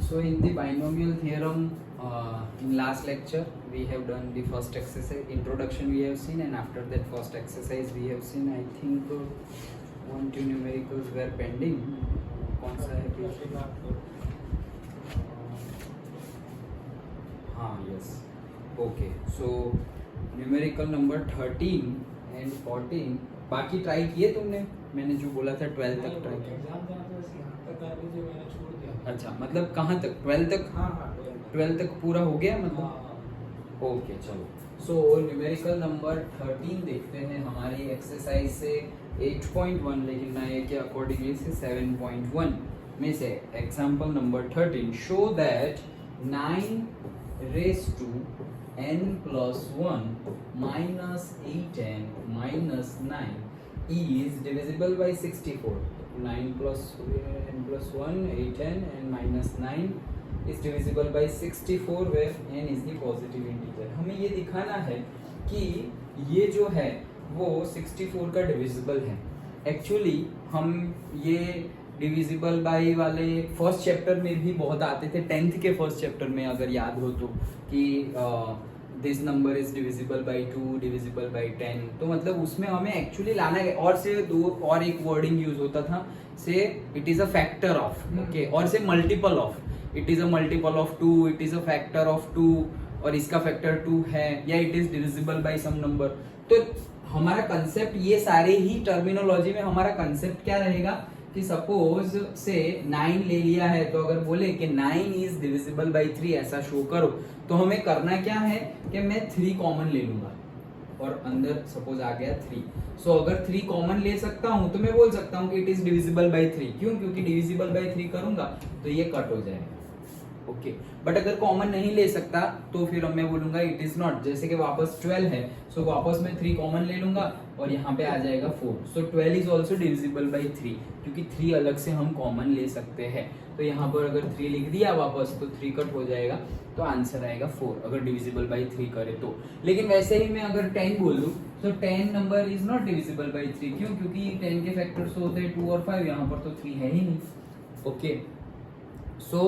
So in the binomial theorem, in last lecture we have done the first exercise, introduction we have seen, and after that first exercise we have seen, I think 1-2 numericals were pending. कौन सा है page? हाँ, yes. Okay. So numerical number 13 and 14 बाकी try किए तुमने? मैंने जो बोला था 12 तक ट्राई किया। अच्छा, मतलब कहाँ तक? 12 तक? हाँ, 12 तक पूरा हो गया मतलब? ओके, चलो। सो न्यूमेरिकल नंबर 13 देखते हैं हमारी एक्सरसाइज से 8.1, लेकिन नए के अकॉर्डिंगली से 7.1 में से example number 13, show that 9 raised to n plus 1 minus 8n minus 9 is divisible by 64. 9 plus n plus 1, 8n, and minus 9 is divisible by 64 where n is the positive integer. हमें ये दिखाना है कि ये जो है वो 64 का डिविजिबल है। एक्चुअली हम ये डिविजिबल बाई वाले फर्स्ट चैप्टर में भी बहुत आते थे, 10th के फर्स्ट चैप्टर में अगर याद हो तो, कि this number is divisible by 2, divisible by 10, तो मतलब उसमें हमें एक्चुअली लाना है। और से दो और एक वर्डिंग यूज होता था, say it is a factor of, okay, और say multiple of, it is a multiple of 2, it is a factor of 2, और इसका फैक्टर 2 है, या it is divisible by some number. तो हमारा कंसेप्ट, ये सारे ही टर्मिनोलॉजी में हमारा कंसेप्ट क्या रहेगा कि सपोज से 9 ले लिया है, तो अगर बोले कि 9 इज डिविजिबल बाई 3 ऐसा शो करो, तो हमें करना क्या है कि मैं 3 कॉमन ले लूंगा और अंदर सपोज आ गया 3। सो अगर 3 कॉमन ले सकता हूं तो मैं बोल सकता हूं कि इट इज डिविजिबल बाई 3। क्यों? क्योंकि डिविजिबल बाई 3 करूंगा तो ये कट हो जाएगा, ओके। बट अगर कॉमन नहीं ले सकता तो फिर मैं बोलूंगा इट इज नॉट। जैसे कि वापस 12 है, सो वापस मैं 3 कॉमन ले लूंगा और यहाँ पे आ जाएगा 4। सो 12 इज ऑल्सो डिविजिबल बाई 3, क्योंकि 3 अलग से हम कॉमन ले सकते हैं। तो यहाँ पर अगर 3 लिख दिया वापस तो 3 कट हो जाएगा, तो आंसर आएगा 4 अगर डिविजिबल बाई 3 करे तो। लेकिन वैसे ही मैं अगर 10 बोल दूं तो 10 number is not divisible by 3। क्यों? क्योंकि 10 के फैक्टर्स होते हैं 2 और 5, यहाँ पर तो 3 है ही नहीं, okay. So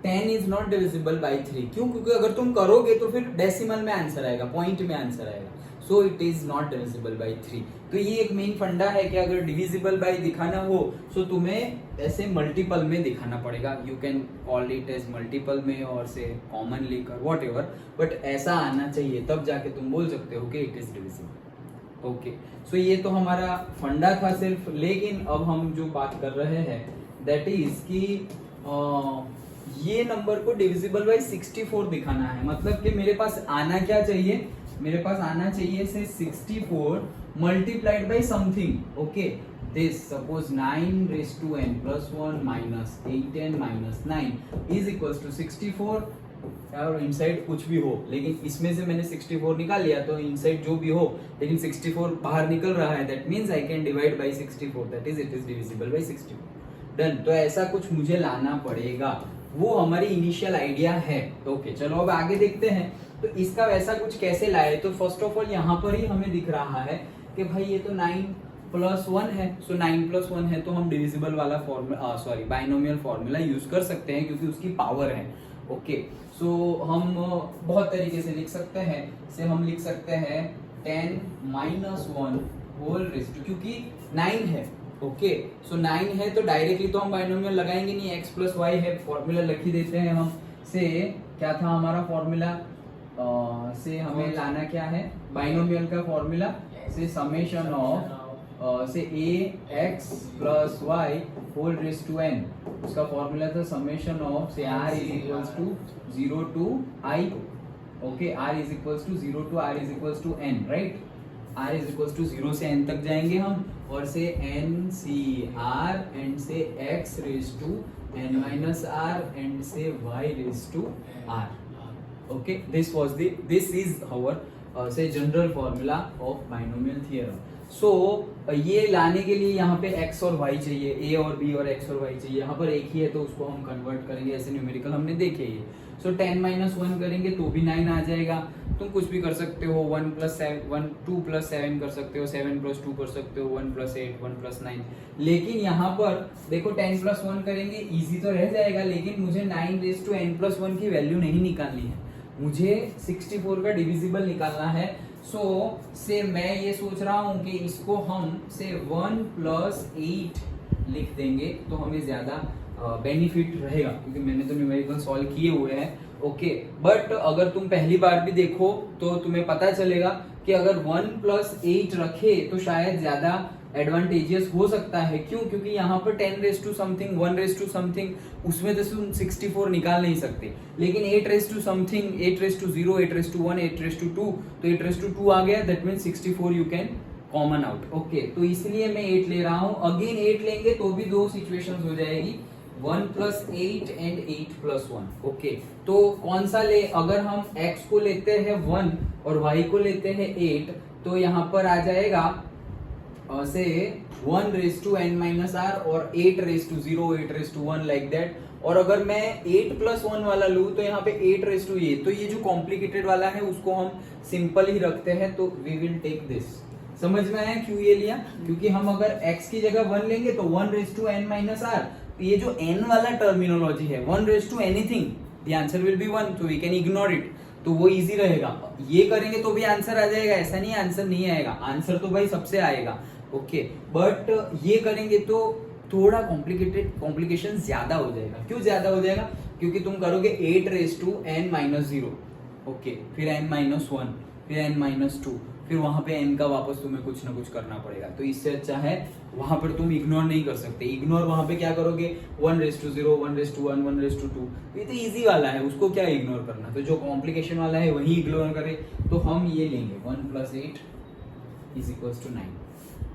10 is not divisible by 3। क्यों? क्योंकि अगर तुम करोगे तो फिर डेसिमल में आंसर आएगा, पॉइंट में आंसर आएगा। So it is not divisible by 3। तो ये एक मेन फंडा है कि अगर डिविजिबल बाई दिखाना हो तो तुम्हें ऐसे मल्टीपल में दिखाना पड़ेगा। You can call it as multiple में और से कॉमन लेकर वॉट एवर, बट ऐसा आना चाहिए, तब जाके तुम बोल सकते हो कि इट इज डिविजिबल, ओके। सो ये तो हमारा फंडा था सिर्फ। लेकिन अब हम जो बात कर रहे हैं दैट इज कि ये नंबर को डिविजिबल बाई 64 दिखाना है। मतलब कि मेरे पास आना क्या चाहिए? मेरे पास आना चाहिए say 64 multiplied by something, okay. This suppose 9 raise to n plus 1 minus 8n minus 9 is equals to 64। और इनसाइड कुछ भी हो, लेकिन इसमें से मैंने 64 निकाल लिया, तो इनसाइड जो भी हो, लेकिन 64 बाहर निकल रहा है, that means I can divide by 64, that is it is divisible by 64। Done. तो ऐसा कुछ मुझे लाना पड़ेगा, वो हमारी इनिशियल आइडिया है, ओके। चलो अब आगे देखते हैं तो इसका वैसा कुछ कैसे लाए। तो फर्स्ट ऑफ ऑल यहाँ पर ही हमें दिख रहा है कि भाई ये तो 9 प्लस 1 है। सो 9 प्लस 1 है तो हम डिविजिबल वाला formula, sorry, binomial formula use कर सकते हैं, क्योंकि उसकी पावर है, ओके। सो हम बहुत तरीके से लिख सकते हैं। से हम लिख सकते हैं 10 माइनस 1 होल रेज़ टू, क्योंकि 9 है, ओके। सो 9 है तो डायरेक्टली तो हम बाइनोमियल लगाएंगे नहीं, x प्लस वाई है, फॉर्मूला लिख ही देते हैं हम। से क्या था हमारा फॉर्मूला? से हमें लाना क्या है? बाइनोमियल का फॉर्मूला से summation of say ax plus y whole raise to n, उसका फॉर्मूला था summation of say r is equals to 0 to i, okay. r is equals to 0 to r is equals to n, right. r is equals to 0 say n तक जाएंगे हम, और से n c r and say x raise to n minus r and say y raise to r, okay. This is our say general formula of binomial theorem. So ये लाने के लिए यहाँ पे x और y चाहिए, a और b और x और y चाहिए। यहाँ पर एक ही है तो उसको हम कन्वर्ट करेंगे, ऐसे न्यूमेरिकल हमने देखे ये। सो 10 माइनस 1 करेंगे तो भी 9 आ जाएगा। तुम कुछ भी कर सकते हो, 1 + 7 1 2 + 7 कर सकते हो, 7 + 2 कर सकते हो, 1 + 8 1 + 9। लेकिन यहाँ पर देखो 10 + 1 करेंगे, इजी तो रह जाएगा, लेकिन मुझे 9n+1 की वैल्यू नहीं निकालनी है, मुझे 64 का डिविजिबल निकालना है। सो से मैं ये सोच रहा हूँ कि इसको हम से 1 + 8 लिख देंगे तो हमें ज्यादा बेनिफिट रहेगा, क्योंकि मैंने तो न्यूमेरिकल सॉल्व किए हुए हैं। ओके, बट अगर तुम पहली बार भी देखो तो तुम्हें पता चलेगा कि अगर 1 + 8 रखे तो शायद ज्यादा एडवांटेजियस हो सकता है। क्यों? क्योंकि यहाँ पर 10⁻⁷, 1⁻⁷, उसमें तो तुम 64 निकाल नहीं सकते, लेकिन 8⁻⁷, 8⁻0, 8⁻1, 8⁻2, तो 8⁻2 आ गया, that means 64 you can common out. Okay, तो इसलिए मैं 8 ले रहा हूं। अगेन 8 लेंगे तो भी दो सिचुएशंस हो जाएगी, 1 + 8 एंड 8 + 1। ओके, तो कौन सा ले? अगर हम x को लेते हैं 1 और y को लेते हैं 8, तो यहाँ पर आ जाएगा से 1⁻n−r और 8⁻0, 8⁻1 लाइक दैट। और अगर मैं 8 + 1 वाला लूं तो यहाँ पे 8⁻ये, तो ये जो कॉम्प्लिकेटेड वाला है उसको हम सिंपल ही रखते हैं, तो वी विल टेक दिस। समझ में आया क्यों ये लिया? क्योंकि हम अगर x की जगह 1 लेंगे तो 1⁻n−r, ये जो n वाला टर्मिनोलॉजी है 1⁻anything, the answer will be 1, तो वी कैन इग्नोर इट, तो वो इजी रहेगा। ये करेंगे तो भी आंसर आ जाएगा, ऐसा नहीं आंसर नहीं आएगा, आंसर तो भाई सबसे आएगा। ओके, बट ये करेंगे तो थोड़ा कॉम्प्लिकेशन ज्यादा हो जाएगा। क्यों ज्यादा हो जाएगा? क्योंकि तुम करोगे 8⁻n−0, ओके, फिर n-1, फिर n-2, फिर वहां पे n का वापस तुम्हें कुछ ना कुछ करना पड़ेगा। तो इससे अच्छा है वहां पर तुम इग्नोर नहीं कर सकते। इग्नोर वहां पे क्या करोगे? 1⁻0, 1⁻1, 1⁻2, ये तो इजी वाला है, उसको क्या इग्नोर करना। तो जो कॉम्प्लिकेशन वाला है वही इग्नोर करे, तो हम ये लेंगे 1 + 8 = 9।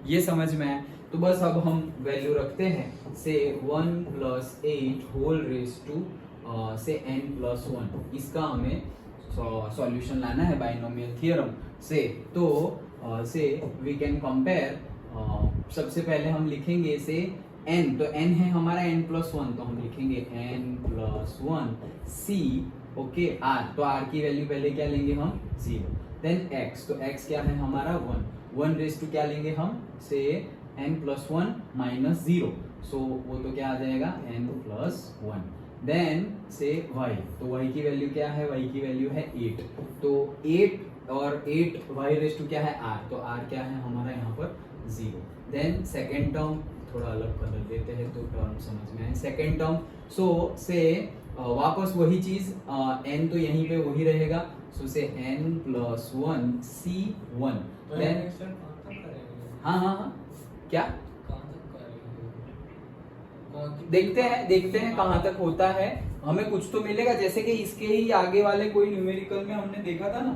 ये समझ में आया? तो बस अब हम वैल्यू रखते हैं से 1 + 8 होल रेज टू से n+1, इसका हमें सॉल्यूशन लाना है बाइनोमियल थ्योरम से। तो से वी कैन कंपेयर, सबसे पहले हम लिखेंगे से n, तो n है हमारा n+1, तो हम लिखेंगे n+1 c, ओके, r, तो r की वैल्यू पहले क्या लेंगे हम? 0। देन x, तो x क्या है हमारा? 1 रेज टू क्या लेंगे हम? से n+1 - 0, सो वो तो क्या आ जाएगा? n+1। देन से y, तो y की वैल्यू क्या है? y की वैल्यू है 8, तो 8 और 8 y रेज टू क्या है? r, तो r क्या है हमारा यहाँ पर? 0। देन सेकेंड टर्म थोड़ा अलग कर देते हैं तो टर्म समझ में आए। सेकेंड टर्म, सो से वापस वही चीज, n तो यहीं पे वही रहेगा, सो से n+1 c1। देन हाँ, क्या देखते हैं कहाँ तक होता है, हमें कुछ तो मिलेगा। जैसे कि इसके ही आगे वाले कोई न्यूमेरिकल में हमने देखा था ना,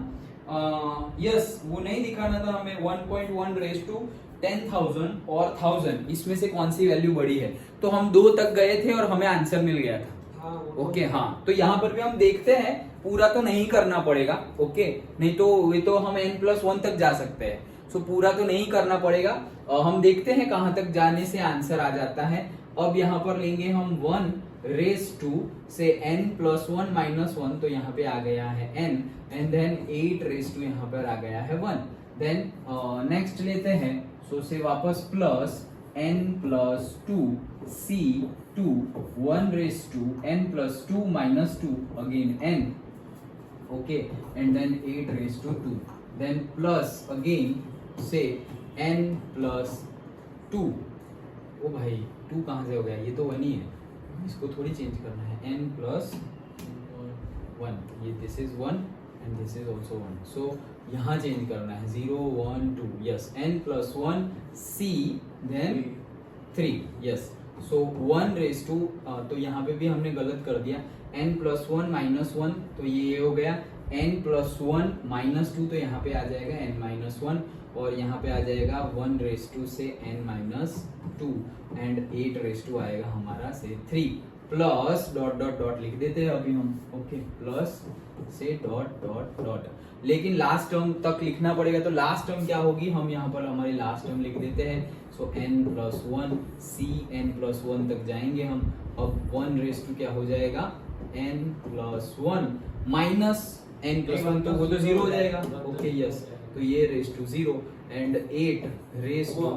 यस, वो नहीं दिखाना था हमें, 1.1 रेज टू 10,000 और 1000, इसमें से कौन सी वैल्यू बड़ी है। तो हम 2 तक गए थे और हमें आंसर मिल गया था। ओके, हाँ, तो यहाँ पर भी हम देखते हैं, पूरा तो नहीं करना पड़ेगा। ओके, नहीं तो ये तो हम n+1 तक जा सकते हैं, सो पूरा तो नहीं करना पड़ेगा। हम देखते हैं कहाँ तक जाने से आंसर आ जाता है। अब यहाँ पर लेंगे हम 1 रेज टू से n+1 - 1, तो यहाँ पे आ गया है n, and then 8 raise to यहाँ पर आ गया है 1। देन नेक्स्ट लेते हैं, सो से वापस plus n+2 c2, 1 raise to n+2 - 2, again n, okay, and then 8 raise to 2, then plus again say n+2, ओ भाई 2 कहाँ से हो गया? ये तो 1 ही है, इसको थोड़ी चेंज करना है, n+1, ये this is 1 and this is also 1, so यहाँ चेंज करना है 0 1 2, yes, n+1 c then 3, yes, so 1 raise to, तो यहाँ पे भी हमने गलत कर दिया, n+1 - 1, तो ये हो गया n+1 - 2, तो यहाँ पे आ जाएगा n-1, और यहाँ पे आ जाएगा 1 रेज टू से n-2, एंड 8 रेज टू आएगा हमारा से 3, प्लस डॉट डॉट डॉट लिख देते हैं अभी हम, ओके, प्लस से डॉट डॉट डॉट, लेकिन लास्ट टर्म तक लिखना पड़ेगा। तो लास्ट टर्म क्या होगी? हम यहाँ पर हमारी लास्ट टर्म लिख देते हैं, सो n+1 c n+1 तक जाएंगे हम। अब 1 रेज टू क्या हो जाएगा? n+1 minus n plus one तो वो तो 0 हो जाएगा. ओके यस, तो ये raise to 0 and 8 raise to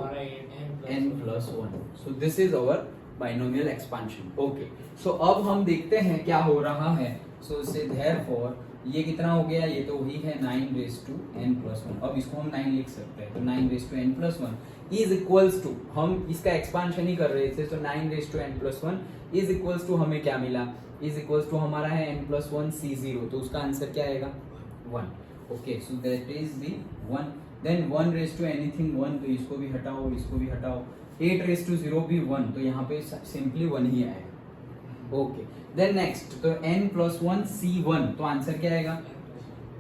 n plus 1. So this is our binomial expansion. Okay, so अब हम देखते हैं क्या हो रहा है. सो से देयरफॉर ये कितना हो गया, ये तो वही है 9 रेस टू n प्लस 1. अब इसको हम 9 लिख सकते हैं, तो 9 raise to n plus 1 is equals to, हम इसका एक्सपांशन ही कर रहे थे, तो 9 raise to n plus 1 is equals to हमें क्या मिला, इज इक्वल्स टू हमारा है n प्लस 1 c0, तो उसका आंसर क्या आएगा 1. Okay, so that is the 1. Then 1 raise to anything 1, तो इसको भी हटाओ, इसको भी हटाओ. 8 रेस टू 0 भी 1, तो यहाँ पे सिंपली 1 ही आएगा. ओके, देन नेक्स्ट, तो n प्लस 1 c1, तो आंसर क्या आएगा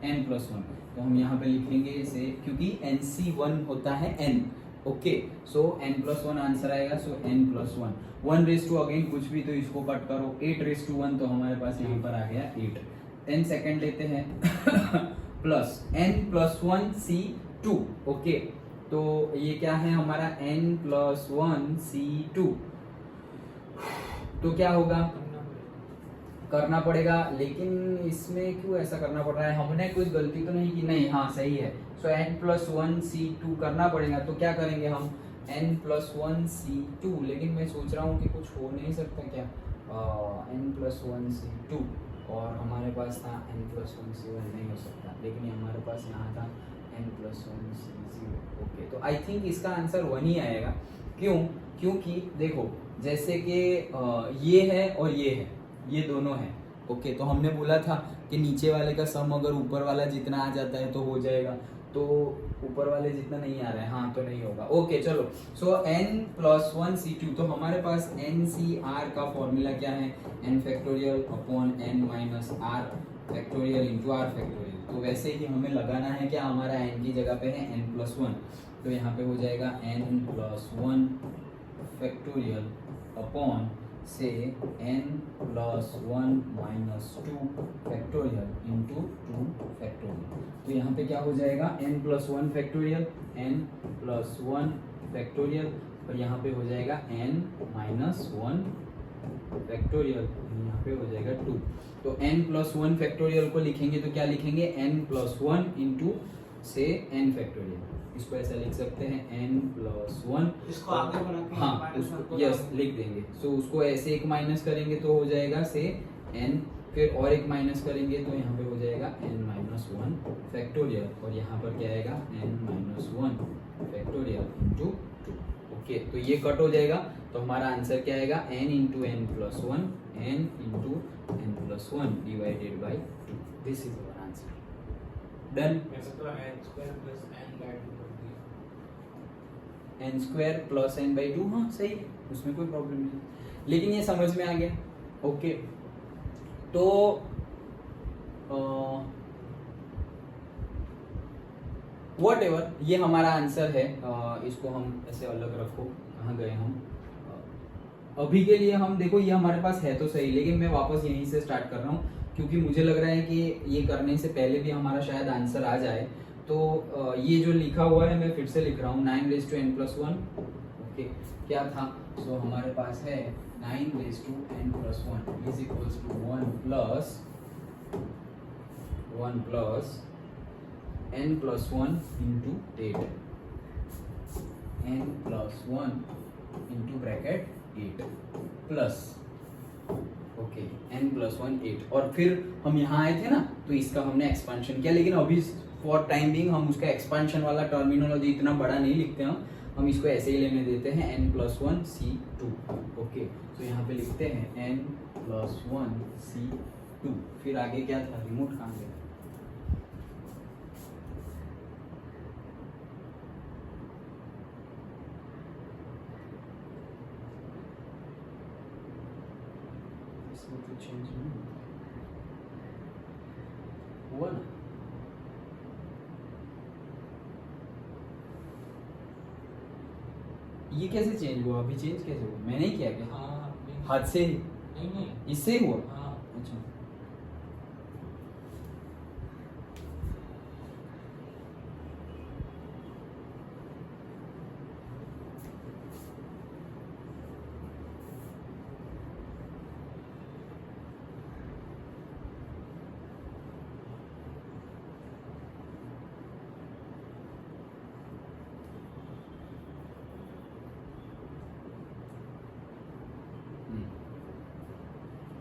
n प्लस 1. तो हम यहाँ पे लिखेंगे इसे, क्योंकि nc1 होता है n. Okay, so n plus 1 answer आएगा, so n plus 1. 1 raise to again कुछ भी, तो इसको कट करो. 8 रेस टू 1, तो हमारे पास यहाँ पर आ गया 8. देन सेकंड लेते हैं plus n plus 1 c2. Okay, तो ये क्या है हमारा n प्लस 1 c2. तो क्या होगा, करना पड़ेगा, लेकिन इसमें क्यों ऐसा करना पड़ रहा है, हमने कुछ गलती तो नहीं की, नहीं, हाँ सही है. सो n प्लस 1 c2 करना पड़ेगा, तो क्या करेंगे हम n प्लस 1 c2, लेकिन मैं सोच रहा हूँ कि कुछ हो नहीं सकता क्या, n प्लस 1 c2 और हमारे पास था n प्लस 1 c1, नहीं हो सकता, लेकिन ये हमारे पास यहाँ था n प्लस 1 c0. ओके, तो आई थिंक इसका आंसर 1 ही आएगा. क्यों, क्योंकि देखो जैसे कि ये है और ये है, ये दोनों है. ओके, तो हमने बोला था कि नीचे वाले का सम अगर ऊपर वाला जितना आ जाता है तो हो जाएगा, तो ऊपर वाले जितना नहीं आ रहा है, हाँ तो नहीं होगा. ओके चलो, सो n प्लस 1 c2, तो हमारे पास NCR का फॉर्मूला क्या है, n factorial upon n minus r factorial into r factorial. तो वैसे ही हमें लगाना है क्या, हमारा n की जगह पे है n प्लस 1, तो यहाँ पे हो जाएगा n प्लस 1 फैक्टोरियल अपॉन से n plus 1 minus 2 factorial into 2 factorial. तो यहाँ पे क्या हो जाएगा n plus 1 factorial, n plus 1 factorial, और यहाँ पे हो जाएगा n माइनस 1 फैक्टोरियल, यहाँ पे हो जाएगा 2. तो n प्लस 1 फैक्टोरियल को लिखेंगे तो क्या लिखेंगे, n प्लस 1 इंटू से n फैक्टोरियल. इसको ऐसा लिख सकते हैं n प्लस 1, इसको आगे बढ़ा के हाँ उसको यस लिख देंगे. सो उसको ऐसे एक माइनस करेंगे तो हो जाएगा से n, फिर और एक माइनस करेंगे तो यहाँ पे हो जाएगा n माइनस 1 फैक्टोरियल, और यहाँ पर क्या आएगा n minus 1 factorial into 2. Okay, तो ये कट हो जाएगा, तो हमारा आंसर क्या आएगा n into n plus 1, n into n plus 1 divided by 2. This is our answer. Done. n square plus n by 2, हाँ सही है, उसमें कोई प्रॉब्लम नहीं, लेकिन ये समझ में आ गया. ओके, तो वॉट एवर, ये हमारा आंसर है. इसको हम ऐसे अलग रखो, कहाँ गए हम, अभी के लिए हम देखो ये हमारे पास है तो सही, लेकिन मैं वापस यहीं से स्टार्ट कर रहा हूँ, क्योंकि मुझे लग रहा है कि ये करने से पहले भी हमारा शायद आंसर आ जाए. तो ये जो लिखा हुआ है मैं फिर से लिख रहा हूँ, 9 raise to n plus 1. Okay, क्या था, सो हमारे पास है 9 raise to n plus 1 is equals to 1 plus n plus 1 into 8, n plus 1 into bracket 8 plus, okay n plus 1 8, और फिर हम यहाँ आए थे ना, तो इसका हमने एक्सपांशन किया, लेकिन अभी फॉर टाइम बिंग हम उसका एक्सपांशन वाला टर्मिनोलॉजी इतना बड़ा नहीं लिखते हैं, हम इसको ऐसे ही लेने देते हैं n प्लस 1 c2. ओके, तो यहाँ पे लिखते हैं n प्लस 1 c2. फिर आगे क्या था, रिमोट कहाँ गया, इसमें कुछ चेंज नहीं हुआ ना. ये कैसे चेंज हुआ, अभी चेंज कैसे हुआ, मैंने ही किया क्या, हाथ से, नहीं इससे ही हुआ. हाँ. अच्छा,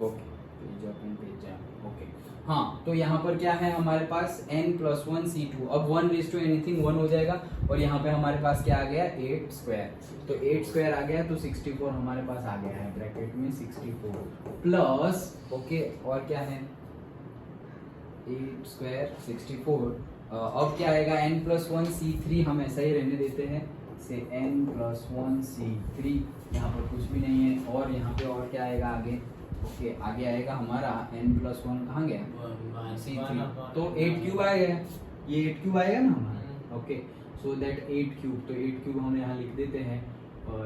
okay page up and page down. Okay हाँ, तो यहाँ पर क्या है हमारे पास n+1 C2। अब 1 रेज़ टू एनीथिंग 1 हो जाएगा और यहाँ पे हमारे पास क्या आ गया 8 स्क्वायर। तो 8 स्क्वायर आ गया तो 64 हमारे पास आ गया है ब्रैकेट में 64 प्लस ओके और क्या है 8 स्क्वायर 64। अब क्या आएगा n+1 C3 हम ऐसा ही रहने देते हैं से n+1 C3 यहाँ पर कुछ भी नहीं है। और यहाँ पे और क्या आएगा आगे ओके आगे आएगा हमारा n+1 कहाँ गया C3 तो 8 क्यूब आएगा ये 8 क्यूब आएगा ना हमारा ओके सो दैट 8 क्यूब। तो 8 क्यूब हम यहाँ लिख देते हैं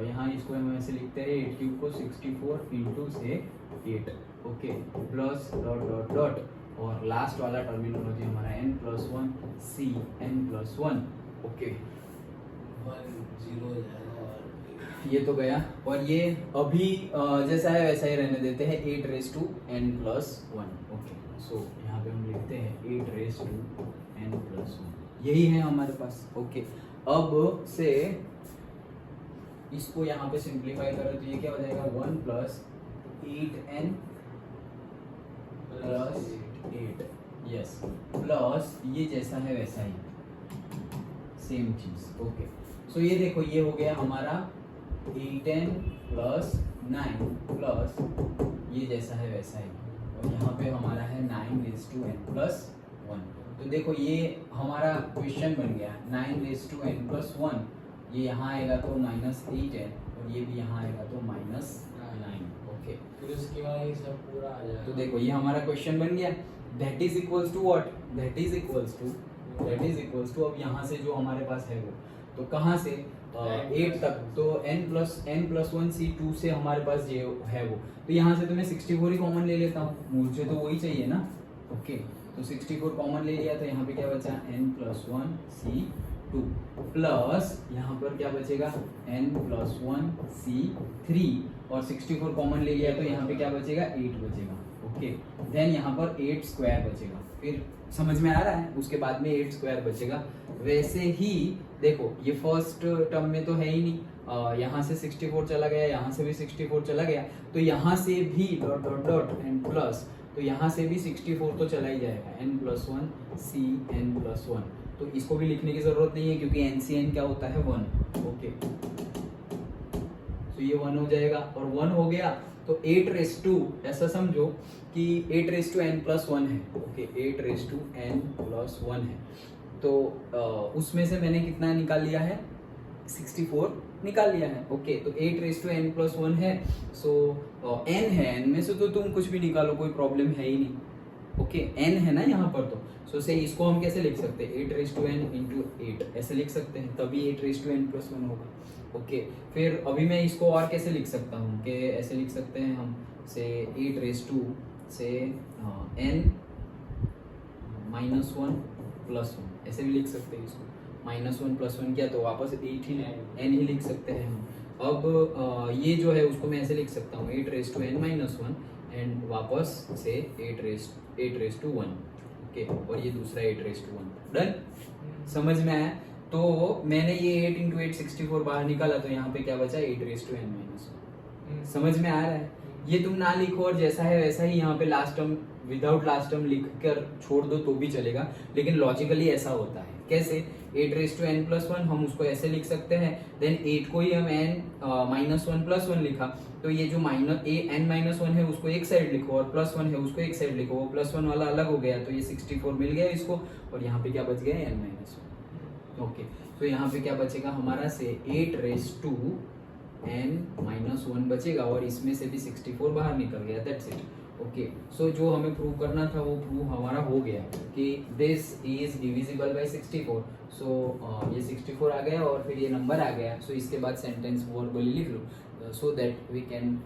यहाँ इसको हम ऐसे लिखते हैं 8 क्यूब को 64 इंटू से 8 okay plus dot dot dot और लास्ट वाला टर्मिनोलॉजी हमारा n+1 C n+1 ओके 10 ये तो गया और ये अभी जैसा है वैसा ही रहने देते हैं 8 raise to n+1 okay so यहाँ पे हम लिखते हैं 8 रेज़ टू n+1 यही है हमारे पास ओके। अब से इसको यहाँ पे सिंप्लीफाई करें तो ये क्या हो जाएगा 1 + 8n + 8 यस प्लस ये जैसा है वैसा ही सेम चीज ओके। सो ये देखो ये हो गया हमारा 8n + 9 प्लस ये जैसा है वैसा ही और यहाँ पे हमारा है 9 रेज़ टू n+1। तो देखो ये हमारा क्वेश्चन बन गया 9 रेज़ टू n+1 ये यहाँ आएगा तो -8n और ये भी यहाँ आएगा तो -9 ओके। फिर उसके बाद ये सब पूरा आ जाएगा। तो देखो ये हमारा क्वेश्चन बन गया that is equals to what that is equals to अब यहाँ से जो हमारे पास है वो तो कहाँ से 8 तक तो n+1 C2 से हमारे पास ये है वो तो यहाँ से तो मैं 64 ही कॉमन ले लेता हूँ मुझे तो वही चाहिए ना ओके। तो 64 कॉमन ले लिया तो यहाँ पे क्या बचा n+1 C2 प्लस यहाँ पर क्या बचेगा n+1 C3 और 64 कॉमन ले लिया तो यहाँ पे क्या बचेगा 8 बचेगा ओके। देन यहाँ पर 8 स्क्वायर बचेगा फिर समझ में आ रहा है उसके बाद में 8 स्क्वायर बचेगा। वैसे ही देखो ये फर्स्ट टर्म में तो है ही नहीं यहाँ से 64 चला गया यहाँ से भी 64 चला गया तो यहाँ से भी dot dot dot and plus तो यहाँ से भी 64 तो चला ही जाएगा n+1 C n+1 तो इसको भी लिखने की जरूरत नहीं है क्योंकि NCN क्या होता है 1 ओके। तो ये 1 हो जाएगा और 1 हो गया तो 8 रेज़ टू ऐसा समझो कि 8 रेज़ टू n+1 है ओके 8 रेज़ टू n+1 है तो उसमें से मैंने कितना निकाल लिया है 64 निकाल लिया है ओके। तो 8 रेज़ टू n+1 है सो n है n में से तो तुम कुछ भी निकालो कोई प्रॉब्लम है ही नहीं ओके n है ना यहाँ पर तो सो से इसको हम कैसे लिख सकते हैं 8 रेज़ टू n इंटू 8 ऐसे लिख सकते हैं तभी 8 रेज़ टू n+1 होगा ओके। फिर अभी मैं इसको और कैसे लिख सकता हूँ कि ऐसे लिख सकते हैं हम से 8 रेज़ टू से n -1 + 1 ऐसे भी लिख सकते हैं इसको -1 + 1 किया तो वापस 8 ही n ही लिख सकते हैं हम। अब ये जो है उसको मैं ऐसे लिख सकता हूँ 8 रेज़ टू n-1 एंड वापस से 8 रेज़ टू 1 ओके और ये दूसरा 8 रेज़ टू 1 डन समझ में आया। तो मैंने ये 8 × 8 64 बाहर निकाला तो यहाँ पे क्या बचा 8 रेज़ टू n-1 समझ में आ रहा है। ये तुम ना लिखो और जैसा है वैसा ही यहाँ पे last term without last term लिख कर छोड़ दो तो भी चलेगा लेकिन लॉजिकली ऐसा होता है कैसे 8 रेज़ टू n+1 हम उसको ऐसे लिख सकते हैं देन 8 को ही हम n -1 + 1 लिखा तो ये जो n-1 है उसको एक साइड लिखो और +1 है उसको एक साइड लिखो वो +1 वाला अलग हो गया तो ये 64 मिल गया इसको और यहाँ पे क्या बच गया n-1 ओके। तो यहाँ पे क्या बचेगा हमारा से 8 रेज़ टू n-1 बचेगा और इसमें से भी 64 बाहर निकल गया दैट्स इट ओके। सो जो हमें प्रूव करना था वो प्रूव हमारा हो गया कि दिस इज डिविजिबल बाय 64 सो ये 64 आ गया और फिर ये नंबर आ गया सो इसके बाद सेंटेंस वर्बली लिख लो so that we can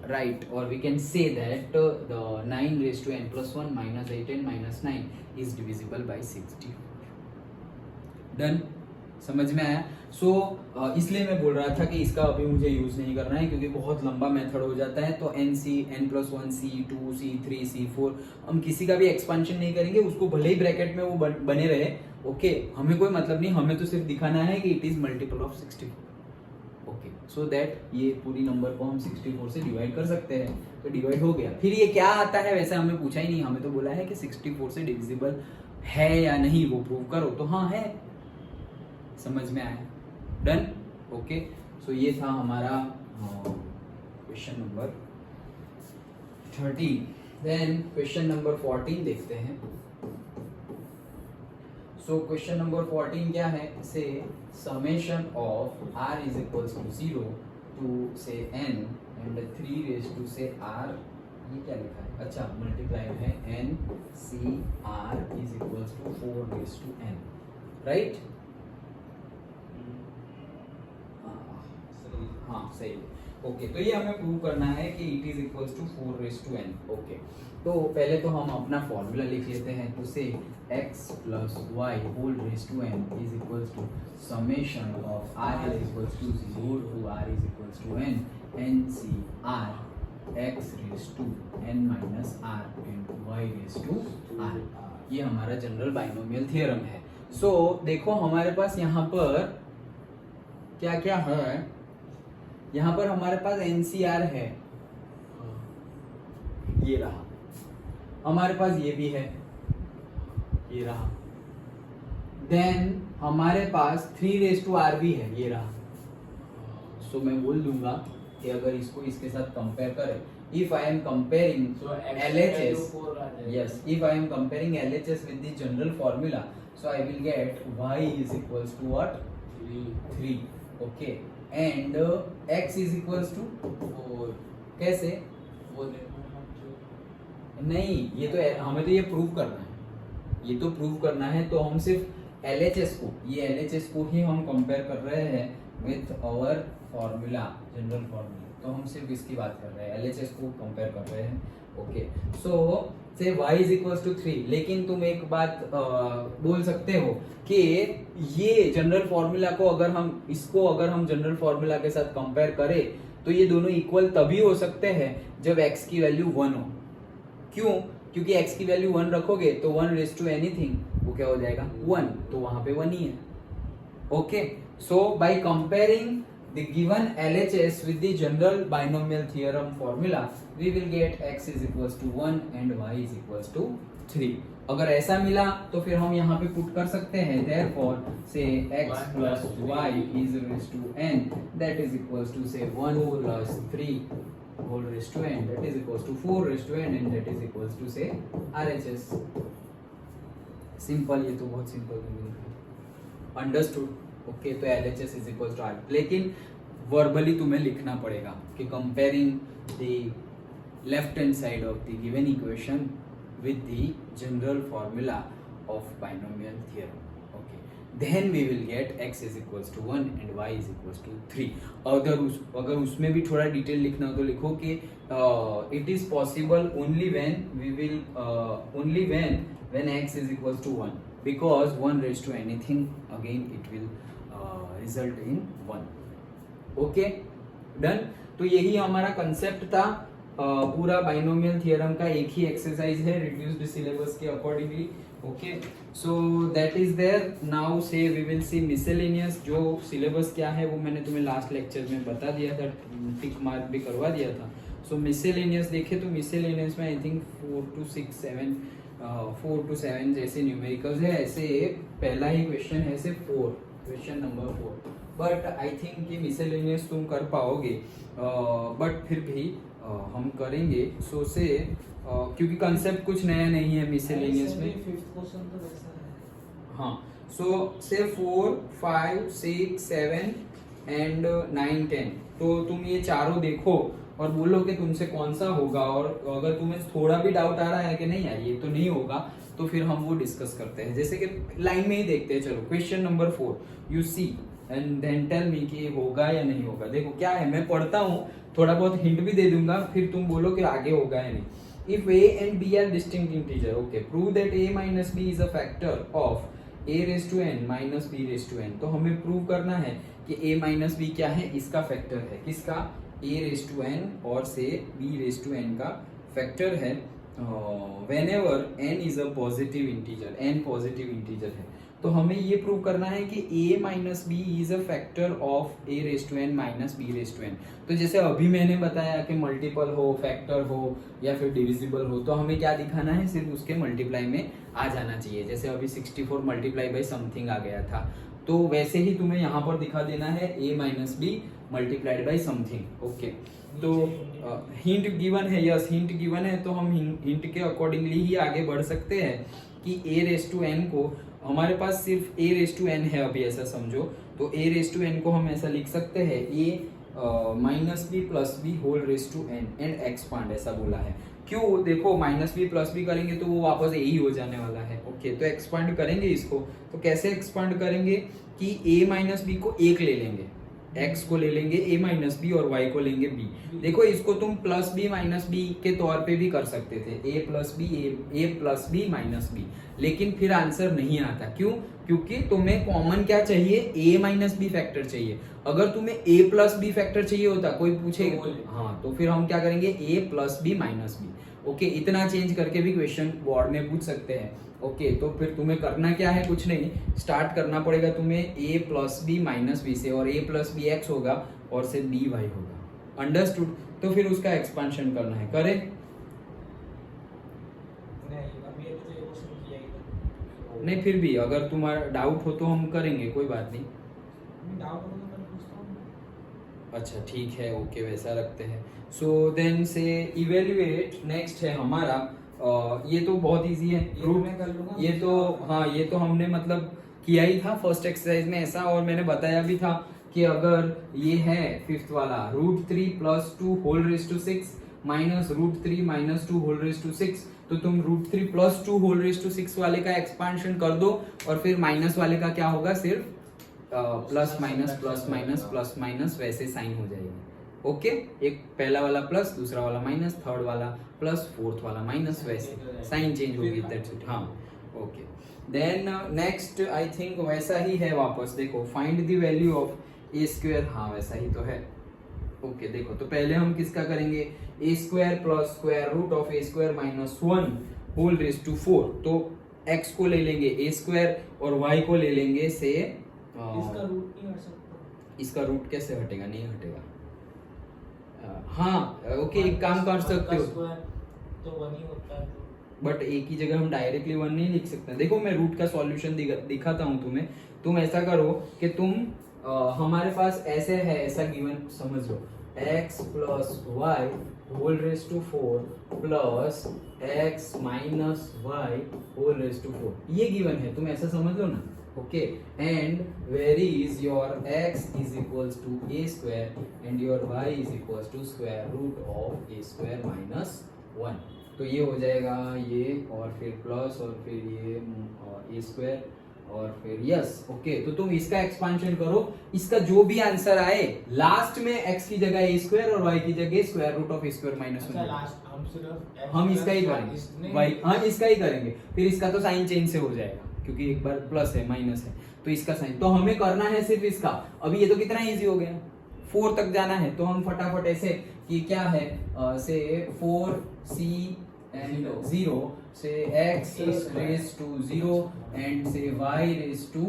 write or we can say that the 9 raised to n+1 minus 8n minus 9 is divisible by 64 done समझ में आया। सो इसलिए मैं बोल रहा था कि इसका अभी मुझे यूज़ नहीं करना है क्योंकि बहुत लंबा मेथड हो जाता है तो n+1 C2 C3 C4 हम किसी का भी एक्सपेंशन नहीं करेंगे उसको भले ही ब्रैकेट में वो बने रहे ओके हमें कोई मतलब नहीं हमें तो सिर्फ दिखाना है कि it is multiple of 64 okay, so that ये पूरी नंबर को हम 64 से डिवाइड कर सकते हैं, तो डिवाइड हो गया। फिर ये क्या आता है वैसे हमें पूछा ही नहीं, हमें तो बोला है कि 64 से डिविजिबल है या नहीं वो प्रूव करो, तो हाँ है, समझ में आया, डन। ओके, सो ये था हमारा question number 13। Then question number 14 देखते हैं। सो क्वेश्चन नंबर 14 क्या है, से summation of r is equals to 0 to say n and 3 raised to say r, ये क्या लिखा है, अच्छा मल्टीप्लाई है n c r is equals to 4 raised to n, right? हाँ सही, ओके, तो ये हमें प्रूव करना है कि it is equals to 4 raise to n। Okay, तो पहले तो हम अपना फॉर्मूला लिख लेते हैं, तो say x plus y whole raise to n is equals to summation of r is equals to 0 to r is equals to n n c r x raise to n minus r into y raise to r। ये हमारा general binomial theorem है। सो देखो हमारे पास यहाँ पर क्या क्या है, यहाँ पर हमारे पास NCR है, ये रहा, हमारे पास ये भी है, ये रहा, देन हमारे पास 3 रेज टू R भी है, ये रहा। सो मैं बोल दूंगा कि अगर इसको इसके साथ कंपेयर करें, if I am comparing LHS, yes, if I am comparing LHS with the general formula, so I will get y is equals to what, 3, okay, and x is equals to 4। कैसे? नहीं, ये तो हमें तो ये prove करना है, ये तो प्रूव करना है, तो हम सिर्फ LHS को, ये LHS को ही हम कंपेयर कर रहे हैं with our formula, general formula, तो हम सिर्फ इसकी बात कर रहे हैं, LHS को कंपेयर कर रहे हैं। ओके, सो से y is equals to 3, लेकिन तुम एक बात बोल सकते हो कि ये जनरल फॉर्मूला को अगर हम जनरल फॉर्मूला के साथ कंपेयर करें तो ये दोनों इक्वल तभी हो सकते हैं जब x की वैल्यू 1 हो। क्यों? क्योंकि x की वैल्यू 1 रखोगे तो 1 रेज टू एनीथिंग वो क्या हो जाएगा, 1, तो वहां पे 1 ही है। Okay, so by comparing the given LHS with the general binomial theorem formula, we will get x is equals to 1 and y is equals to 3। अगर ऐसा मिला तो फिर हम यहाँ पे पुट कर सकते हैं, therefore say x plus y is raised to n, that is equals to say 1 plus 3 whole raised to n, that is equals to 4 raised to n, and that is equals to say RHS। Simple, ये तो बहुत simple, understood. Okay, तो LHS is equal to R, लेकिन verbally तुम्हें लिखना पड़ेगा कि comparing the left hand side of the given equation with the general formula of binomial theorem. Okay, then we will get x is equals to 1 and y is equals to 3। अगर उसमें भी थोड़ा detail लिखना हो तो लिखो कि it is possible only when x is equals to 1, because 1 raised to anything again it will result in 1। Okay, done. तो यही हमारा कंसेप्ट था पूरा बाइनोमियल थ्योरम का, एक ही एक्सरसाइज है रिड्यूस्ड सिलेबस के accordingly. Okay, so that is there. Now say we will see miscellaneous. जो सिलेबस क्या है वो मैंने तुम्हें लास्ट लेक्चर में बता दिया था, टिक मार्क भी करवा दिया था। सो मिसेलेनियस देखे तो मिसेलेनियस में आई थिंक 4 to 7 जैसे न्यूमेरिकल्स है, ऐसे पहला ही क्वेश्चन है सिर्फ 4, question number 4, but I think कि मिसेलेनियस तुम कर पाओगे, बट फिर भी हम करेंगे। सो से क्योंकि कंसेप्ट कुछ नया नहीं है मिसेलेनियस में। हाँ, सो से 4, 5, 6, 7 एंड 9, 10, तो तुम ये चारों देखो और बोलो कि तुमसे कौन सा होगा, और अगर तुम्हें थोड़ा भी डाउट आ रहा है कि नहीं यार ये तो नहीं होगा, तो फिर हम वो डिस्कस करते हैं। जैसे कि लाइन में ही देखते हैं, चलो question number 4, you see and then tell me कि होगा या नहीं होगा। देखो क्या है, मैं पढ़ता हूँ, थोड़ा बहुत हिंट भी दे दूंगा, फिर तुम बोलो कि आगे होगा या नहीं। If a and b are distinct integer, okay, prove that a minus b is a factor of a raised to n minus b raised to n। तो हमें प्रूव करना है कि a minus b क्या है, इसका फैक्टर है, किसका, a raised to n और से b raised to n का फैक्टर है whenever n is a positive integer, n positive integer है। तो हमें ये प्रूव करना है कि a minus b is a factor of a raise to n minus b raise to n। तो जैसे अभी मैंने बताया कि मल्टीपल हो, फैक्टर हो या फिर डिविजिबल हो, तो हमें क्या दिखाना है, सिर्फ उसके मल्टीप्लाई में आ जाना चाहिए। जैसे अभी 64 मल्टीप्लाई बाई समथिंग आ गया था, तो वैसे ही तुम्हें यहाँ पर दिखा देना है a minus b multiplied by something. Okay, तो हिंट गिवन है, यस हिंट गिवन है, तो हम हिंट के अकॉर्डिंगली ही आगे बढ़ सकते हैं कि a रेस टू n को, हमारे पास सिर्फ a रेस टू n है अभी, ऐसा समझो। तो a रेस टू n को हम ऐसा लिख सकते हैं a minus b plus b whole raise to n and expand, ऐसा बोला है। क्यों, देखो माइनस बी प्लस बी करेंगे तो वो वापस a ही हो जाने वाला है। ओके, तो एक्सपांड करेंगे इसको, तो कैसे एक्सपांड करेंगे कि a माइनस बी को एक ले लेंगे, x को ले लेंगे a माइनस बी और y को लेंगे b। देखो इसको तुम प्लस b माइनस b के तौर पे भी कर सकते थे, a plus b minus b, लेकिन फिर आंसर नहीं आता। क्यों, क्योंकि तुम्हें कॉमन क्या चाहिए, a माइनस बी फैक्टर चाहिए। अगर तुम्हें a प्लस बी फैक्टर चाहिए होता, कोई पूछेगा हाँ, तो फिर हम क्या करेंगे, a plus b minus b. Okay, इतना चेंज करके भी क्वेश्चन बोर्ड में पूछ सकते हैं। ओके, तो फिर तुम्हें करना क्या है, कुछ नहीं, स्टार्ट करना पड़ेगा तुम्हें a plus b minus b से, और a प्लस बी एक्स होगा और से b y होगा। अंडरस्टूड? तो फिर उसका एक्सपेंशन करना है, करें? नहीं, फिर भी अगर तुम्हारा डाउट हो तो हम करेंगे, कोई बात नहीं। अच्छा ठीक है, ओके, वैसा रखते हैं। सो देन से इवेल्युएट, नेक्स्ट है हमारा, ये तो बहुत इजी है, रूट में कर लूंगा ये तो। हाँ, ये तो हमने मतलब किया ही था फर्स्ट एक्सरसाइज में ऐसा, और मैंने बताया भी था कि अगर ये है फिफ्थ वाला √3 plus 2 whole raise to 6 minus √3 minus 2 whole raise to 6, तो तुम √3 प्लस 2 होल रेस टू 6 वाले का एक्सपांशन कर दो, और फिर माइनस वाले का क्या होगा, सिर्फ plus minus plus minus plus minus वैसे साइन हो जाएगी। ओके, एक पहला वाला प्लस, दूसरा वाला माइनस, थर्ड वाला प्लस, फोर्थ वाला माइनस, वैसे साइन चेंज होगी, दैट्स इट। हाँ, okay, then next I think वैसा ही है वापस, देखो find the value of a square, हाँ वैसा ही तो है। ओके, देखो तो पहले हम किसका करेंगे, a square plus square root of a square minus 1 whole raise to 4, तो x को ले लेंगे ए स्क्वायर और y को ले लेंगे से, इसका रूट नहीं हट सकता, इसका रूट कैसे हटेगा, नहीं हटेगा। हाँ ओके, एक काम कर सकते हो, तो 1 ही होता है, बट एक ही जगह हम डायरेक्टली 1 नहीं लिख सकते। देखो मैं रूट का सॉल्यूशन दिखाता हूँ तुम्हें, तुम ऐसा करो कि तुम हमारे पास ऐसे है, ऐसा गिवन समझ लो, x plus y whole raise to 4 plus x minus y whole raise to 4, ये गिवन है, तुम ऐसा समझ लो ना। Okay, and where is your x is equals to a square and your y is equals to square root of a square minus 1, तो ये हो जाएगा ये, और फिर प्लस, और फिर ये a स्क्वायर, और फिर यस। ओके, तो तुम इसका एक्सपांशन करो, इसका जो भी आंसर आए लास्ट में x की जगह a स्क्वायर और y की जगह square root of a square minus 1, हम इसका ही करेंगे, y हाँ इसका ही करेंगे, फिर इसका तो साइन चेंज से हो जाएगा क्योंकि एक बार प्लस है माइनस है, तो इसका साइन, तो हमें करना है सिर्फ इसका। अभी ये तो कितना इजी हो गया, 4 तक जाना है, तो हम फटाफट ऐसे कि क्या है, से 4c and 0 से x raised to 0 and से y raised to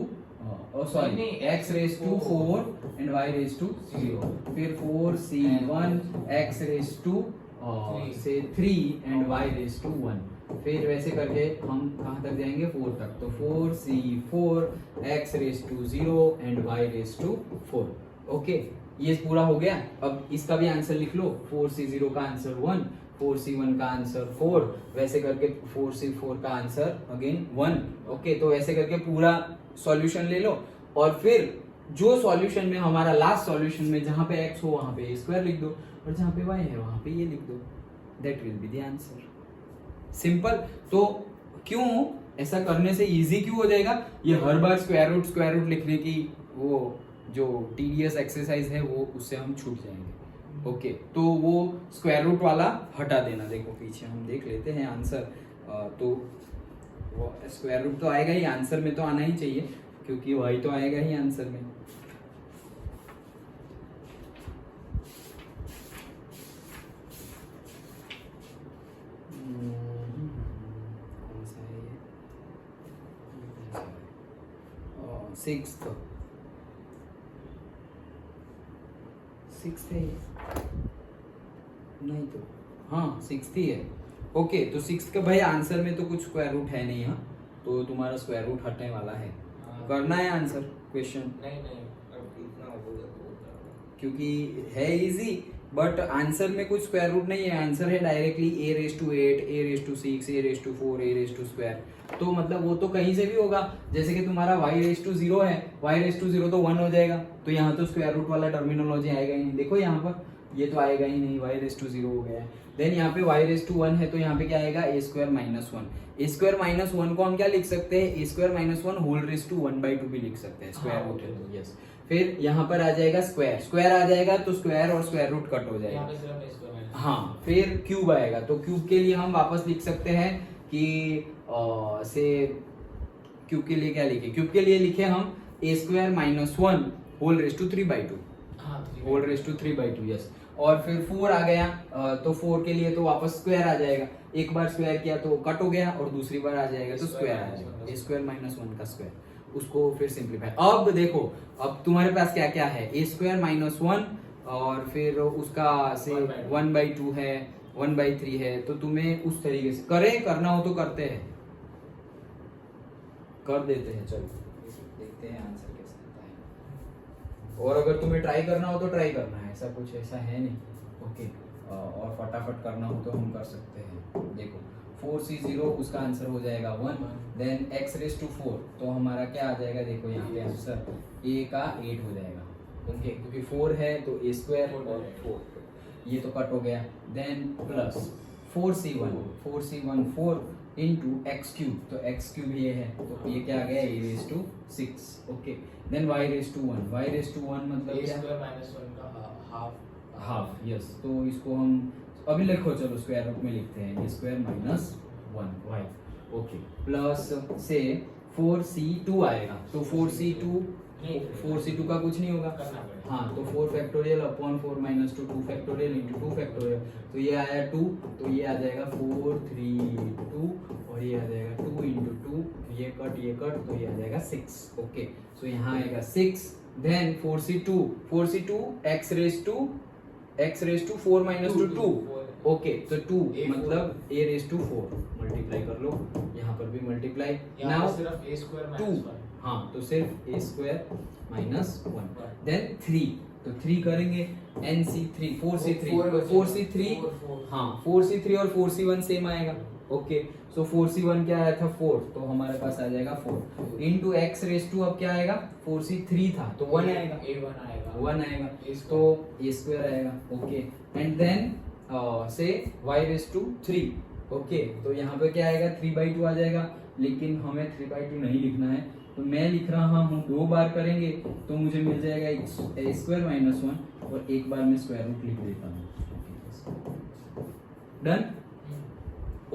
x raised to 4 and y raised to 0, फिर 4c1 x raised to से 3 and y raised to 1, फिर वैसे करके हम कहाँ तक जाएंगे, 4 तक, तो 4c4 x raised to 0 and y raised to 4। Okay, ये पूरा हो गया। अब इसका भी आंसर लिख लो, 4c0 का आंसर 1, 4c1 का आंसर 4, वैसे करके 4c4 का आंसर अगेन 1। ओके, तो वैसे करके पूरा सॉल्यूशन ले लो, और फिर जो सॉल्यूशन में हमारा लास्ट सॉल्यूशन में जहां पे x हो वहां पे a स्क्वायर लिख दो, और जहां पे y है वहां पे ये लिख दो, that will be the answer. Simple. तो क्यों ऐसा करने से इजी क्यों हो जाएगा, ये हर बार स्क्वायर रूट लिखने की वो जो टीडियस एक्सरसाइज है वो उससे हम छूट जाएंगे। ओके, तो वो स्क्वायर रूट वाला हटा देना। देखो पीछे हम देख लेते हैं आंसर, तो वो स्क्वायर रूट तो आएगा ही आंसर में, तो आना ही चाहिए क्योंकि वही तो आएगा ही आंसर में। सिक्स्थ है ये? नहीं तो हाँ सिक्स्थ ही है। ओके तो सिक्स्थ का भाई आंसर में तो कुछ स्क्वायर रूट है नहीं, हाँ तो तुम्हारा स्क्वायर रूट हटने वाला है। करना है आंसर क्वेश्चन? नहीं अब इतना होगा तो क्योंकि है इजी बट आंसर में कुछ स्क्वायर रूट नहीं है, आंसर है डायरेक्टली a⁸ a⁴ a⁴ तो मतलब वो तो कहीं से भी होगा। जैसे कि तुम्हारा y⁴ है, y⁴ तो 1 हो जाएगा, तो यहाँ तो स्क्वायर रूट वाला टर्मिनोलॉजी आएगा ही नहीं। देखो यहाँ पर ये तो आएगा ही नहीं, y⁴ हो गया है। देन यहाँ पे y⁴ है तो यहाँ पे क्या आएगा a² - 1। a² - 1 को हम क्या लिख सकते हैं, a² - 1 होल रेज टू 1/2 भी लिख सकते हैं, स्क्वायर रूट है तो यस। फिर यहाँ पर आ जाएगा स्क्वायर आ जाएगा तो स्क्वायर और स्क्वायर रूट कट हो जाएगा। हाँ फिर क्यूब आएगा, तो क्यूब के लिए हम वापस लिख सकते हैं कि से क्यूब के लिए क्या लिखे, क्यूब के लिए लिखे हम a² - 1 whole raise to 3/2 whole raise to 3/2 yes. और फिर 4 आ गया तो 4 के लिए तो वापस स्क्वायर आ जाएगा, एक बार स्क्वायर किया तो कट हो गया और दूसरी बार आ जाएगा तो स्क्वायर आ जाएगा, a² - 1 का स्क्वायर। उसको फिर सिंपलीफाई। अब देखो अब तुम्हारे पास क्या क्या है, a² - 1 और फिर उसका से 1/2 है, 1/3 है, तो तुम्हें उस तरीके से करना हो तो करते हैं, कर देते हैं। चलो देखते हैं आंसर कैसे आता है, और अगर तुम्हें ट्राई करना हो तो ट्राई करना है, ऐसा कुछ ऐसा है नहीं। ओके और फटाफट करना हो तो हम कर सकते हैं। देखो 4c0 उसका आंसर हो जाएगा 1, देन x⁴ तो हमारा क्या आ जाएगा, देखो यहाँ पे आंसर a का 8 हो जाएगा। ओके क्योंकि 4 है तो a² और 4 ये तो कट हो गया। Then plus 4c1 4 into x³ तो x³ ये है तो ये क्या आ गया a⁶ ओके। देन y⁴ मतलब क्या, हाफ यस। तो इसको हम अभी लिखो, चलो स्क्वायर रूट में लिखते हैं, a² - 1 y ओके प्लस से 4c2 आएगा तो 4c2 का कुछ नहीं होगा, हाँ तो 4 factorial upon 4 - 2 factorial into 2 factorial तो ये आया 2 तो ये आ जाएगा 4 3 2 और ये आ जाएगा 2 इंटू 2 ये कट तो ये आ जाएगा 6 ओके। सो यहाँ आएगा 6 देन 4c2 x⁴ 4 - 2 ओके तो 2 मतलब a⁴ मल्टीप्लाई कर लो, यहाँ पर भी मल्टीप्लाई नाउ सिर्फ a² - 2 हाँ तो सिर्फ a² - 1 देन 3 तो 3 करेंगे nc3 4c3 हाँ 4c3 और 4c1 सेम आएगा ओके। सो 4c1 क्या आया था 4 तो हमारे पास आ जाएगा 4 इंटू x⁴ अब क्या आएगा 4c3 था तो 1 आएगा, 1 आएगा तो a² आएगा ओके। एंड देन से y⁴ ओके तो यहाँ पे क्या आएगा 3/2 आ जाएगा, लेकिन हमें 3/2 नहीं लिखना है तो मैं लिख रहा हूँ 2 बार करेंगे तो मुझे मिल जाएगा a² - 1 और एक बार मैं स्क्वायर रूट लिख देता हूँ done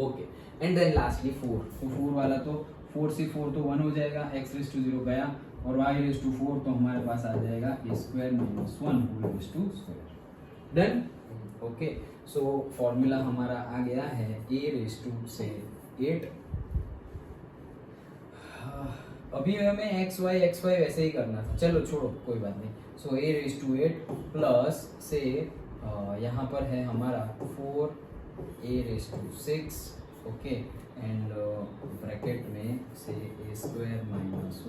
okay. And then lastly 4 वाला तो 4c4 तो 1 हो जाएगा, x⁴ गया और y⁴ तो हमारे पास आ जाएगा a² - 1 whole raise to square done okay. So formula हमारा आ गया है a⁸ 8। अभी हमें x y वैसे ही करना था, चलो छोड़ो कोई बात नहीं। सो a⁸ प्लस से यहाँ पर है हमारा 4a⁶ ओके एंड ब्रैकेट में से a² -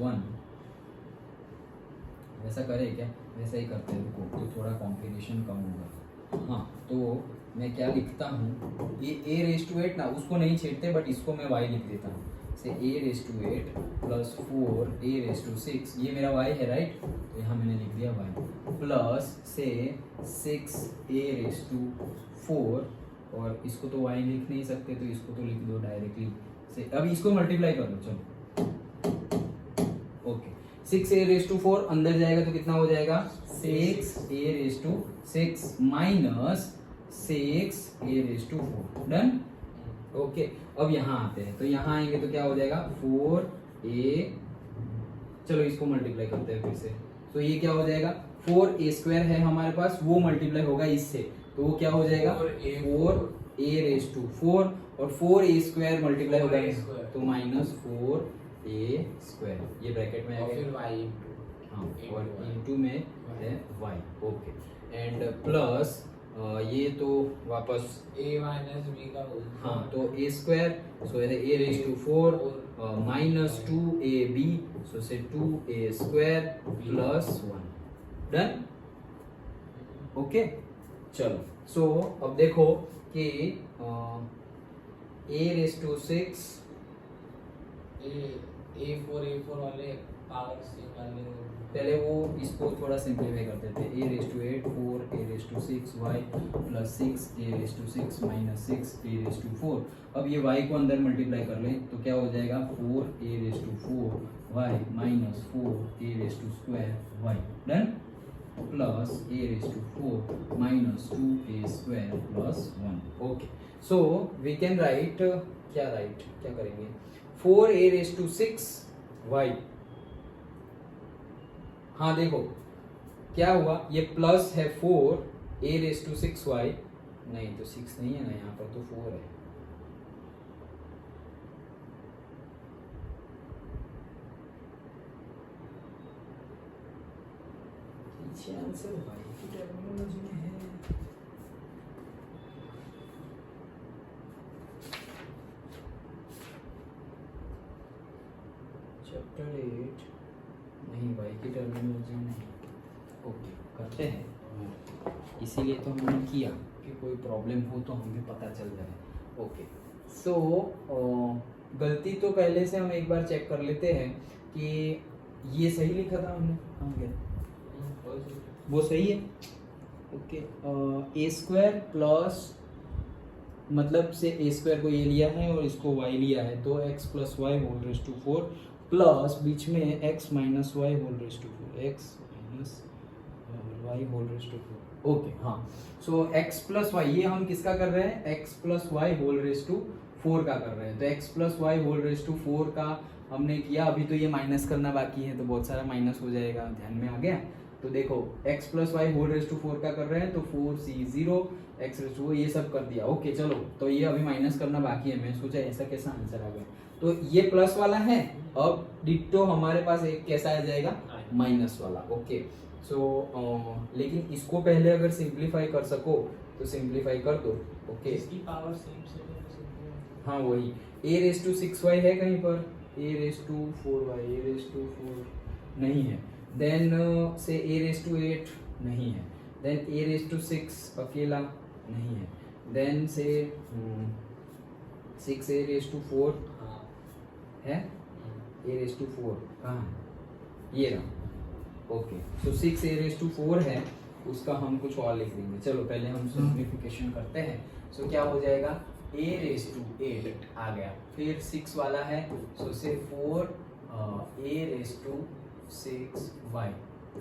1 वैसा करे क्या, वैसा ही करते हैं रुको तो थोड़ा कॉम्प्लिकेशन कम होगा। हाँ तो मैं क्या लिखता हूँ ये a⁸ ना उसको नहीं छेड़ते बट इसको मैं y लिख देता हूँ से a⁸ प्लस 4a⁶ ये मेरा y है राइट तो यहाँ मैंने लिख दिया y प्लस से 6a⁴ और इसको तो y लिख नहीं सकते तो इसको तो लिख दो डायरेक्टली से। अब इसको मल्टीप्लाई कर लो चलो ओके 6a⁴ अंदर जाएगा तो कितना हो जाएगा 6a⁶ minus 6a⁴ done okay. अब यहाँ आते हैं तो यहाँ आएंगे तो क्या हो जाएगा 4a चलो इसको मल्टीप्लाई करते हैं फिर से तो ये क्या हो जाएगा 4a² है हमारे पास वो मल्टीप्लाई होगा इससे तो वो क्या हो जाएगा 4a⁴ और 4a² मल्टीप्लाई होगा तो -4a ए स्क्वायर, ये ब्रैकेट में आ और गया, फिर y into हाँ, into और y. इनटू में है वाई, ओके, एंड प्लस ये तो वापस a minus b का होल. हाँ, तो a square, so a raise to 4 minus 2ab, सो से 2a square plus 1, done, okay. चलो, सो अब देखो कि a रेज टू 6 a4 वाले पावर से वाले. पहले वो इसको थोड़ा सिंप्लीफाई करते थे, a raise to 8 4 a raise to 6 y plus 6 a raise to 6 minus 6 a raise to 4. अब ये y को अंदर मल्टीप्लाई कर लें तो क्या हो जाएगा 4 a raise to 4 y minus 4 a raise to square y, done, plus a raise to 4 minus 2a square plus 1, okay. So we can write, क्या करेंगे, 4a रेज टू 6 y. हाँ देखो क्या हुआ, ये प्लस है 4 a रेज टू 6 y, नहीं तो 6 नहीं है ना, यहाँ पर तो 4 है. पीछे आंसर y की टर्मिनोलॉजी में है. चैप्टर 8 नहीं, y की टर्मिनोलॉजी नहीं, ओके, करते हैं. इसीलिए तो हमने किया कि कोई प्रॉब्लम हो तो हमें पता चल जाए, ओके. सो गलती तो पहले से हम एक बार चेक कर लेते हैं कि ये सही लिखा था हमने, कहाँ गया, वो सही है, ओके. ए स्क्वायर प्लस, मतलब से ए स्क्वायर को ये लिया है और इसको y लिया है, तो x plus y whole raise to 4 plus बीच में x minus y whole raise to 4, x minus y whole raise to 4, okay. हाँ, सो x प्लस वाई, ये हम किसका कर रहे हैं, x plus y whole raise to 4 का कर रहे हैं, तो x plus y whole raise to 4 का हमने किया. अभी तो ये माइनस करना बाकी है, तो बहुत सारा माइनस हो जाएगा, ध्यान में आ गया. तो देखो x plus y whole raise to 4 का कर रहे हैं, तो 4c0 x रेज टू, ये सब कर दिया, ओके. चलो, तो ये अभी माइनस करना बाकी है, मैं सोचा ऐसा कैसा आंसर आ गया. तो ये प्लस वाला है, अब डिट्टो हमारे पास एक कैसा आ जाएगा, माइनस वाला, ओके. सो लेकिन इसको पहले अगर सिंप्लीफाई कर सको तो सिंप्लीफाई कर दो, ओके. इसकी पावर सेम से. हाँ वही, a रेज टू 6y है कहीं पर, a raise to 4y, a raise to 4 नहीं है, देन से a रेज टू 8 नहीं है, देन a रेज टू 6 अकेला नहीं है, देन से 6a रेज टू 4 है, a रेज टू 4 कहाँ है, ये रहा, okay. So 6a raise to 4 है, उसका हम कुछ और लिख देंगे. चलो पहले हम सिंप्लीफिकेशन करते हैं. सो क्या हो जाएगा, a रेज टू 8 आ गया, फिर 6 वाला है, सो say 4 a raise to 6y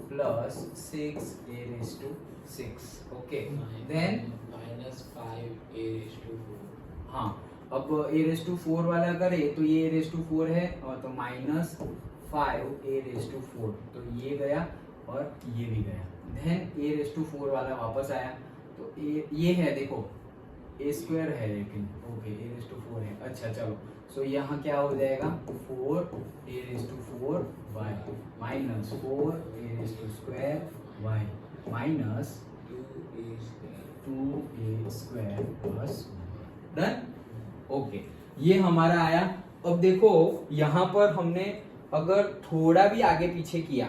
plus 6a raise to 6, okay. Then minus 5a raise to 4. हाँ, अब a रेज टू 4 वाला करे तो ये a रेज टू 4 है, और तो माइनस 5a रेज टू 4, तो ये गया और ये भी गया. देन a रेज टू 4 वाला वापस आया, तो ये है, देखो a स्क्वायर है लेकिन, ओके, a रेज टू 4 है, अच्छा. चलो, सो यहाँ क्या हो जाएगा, 4a raise to 4y minus 4a raise to square y minus 2a square plus, done, okay. ये हमारा आया. अब देखो यहाँ पर हमने अगर थोड़ा भी आगे पीछे किया,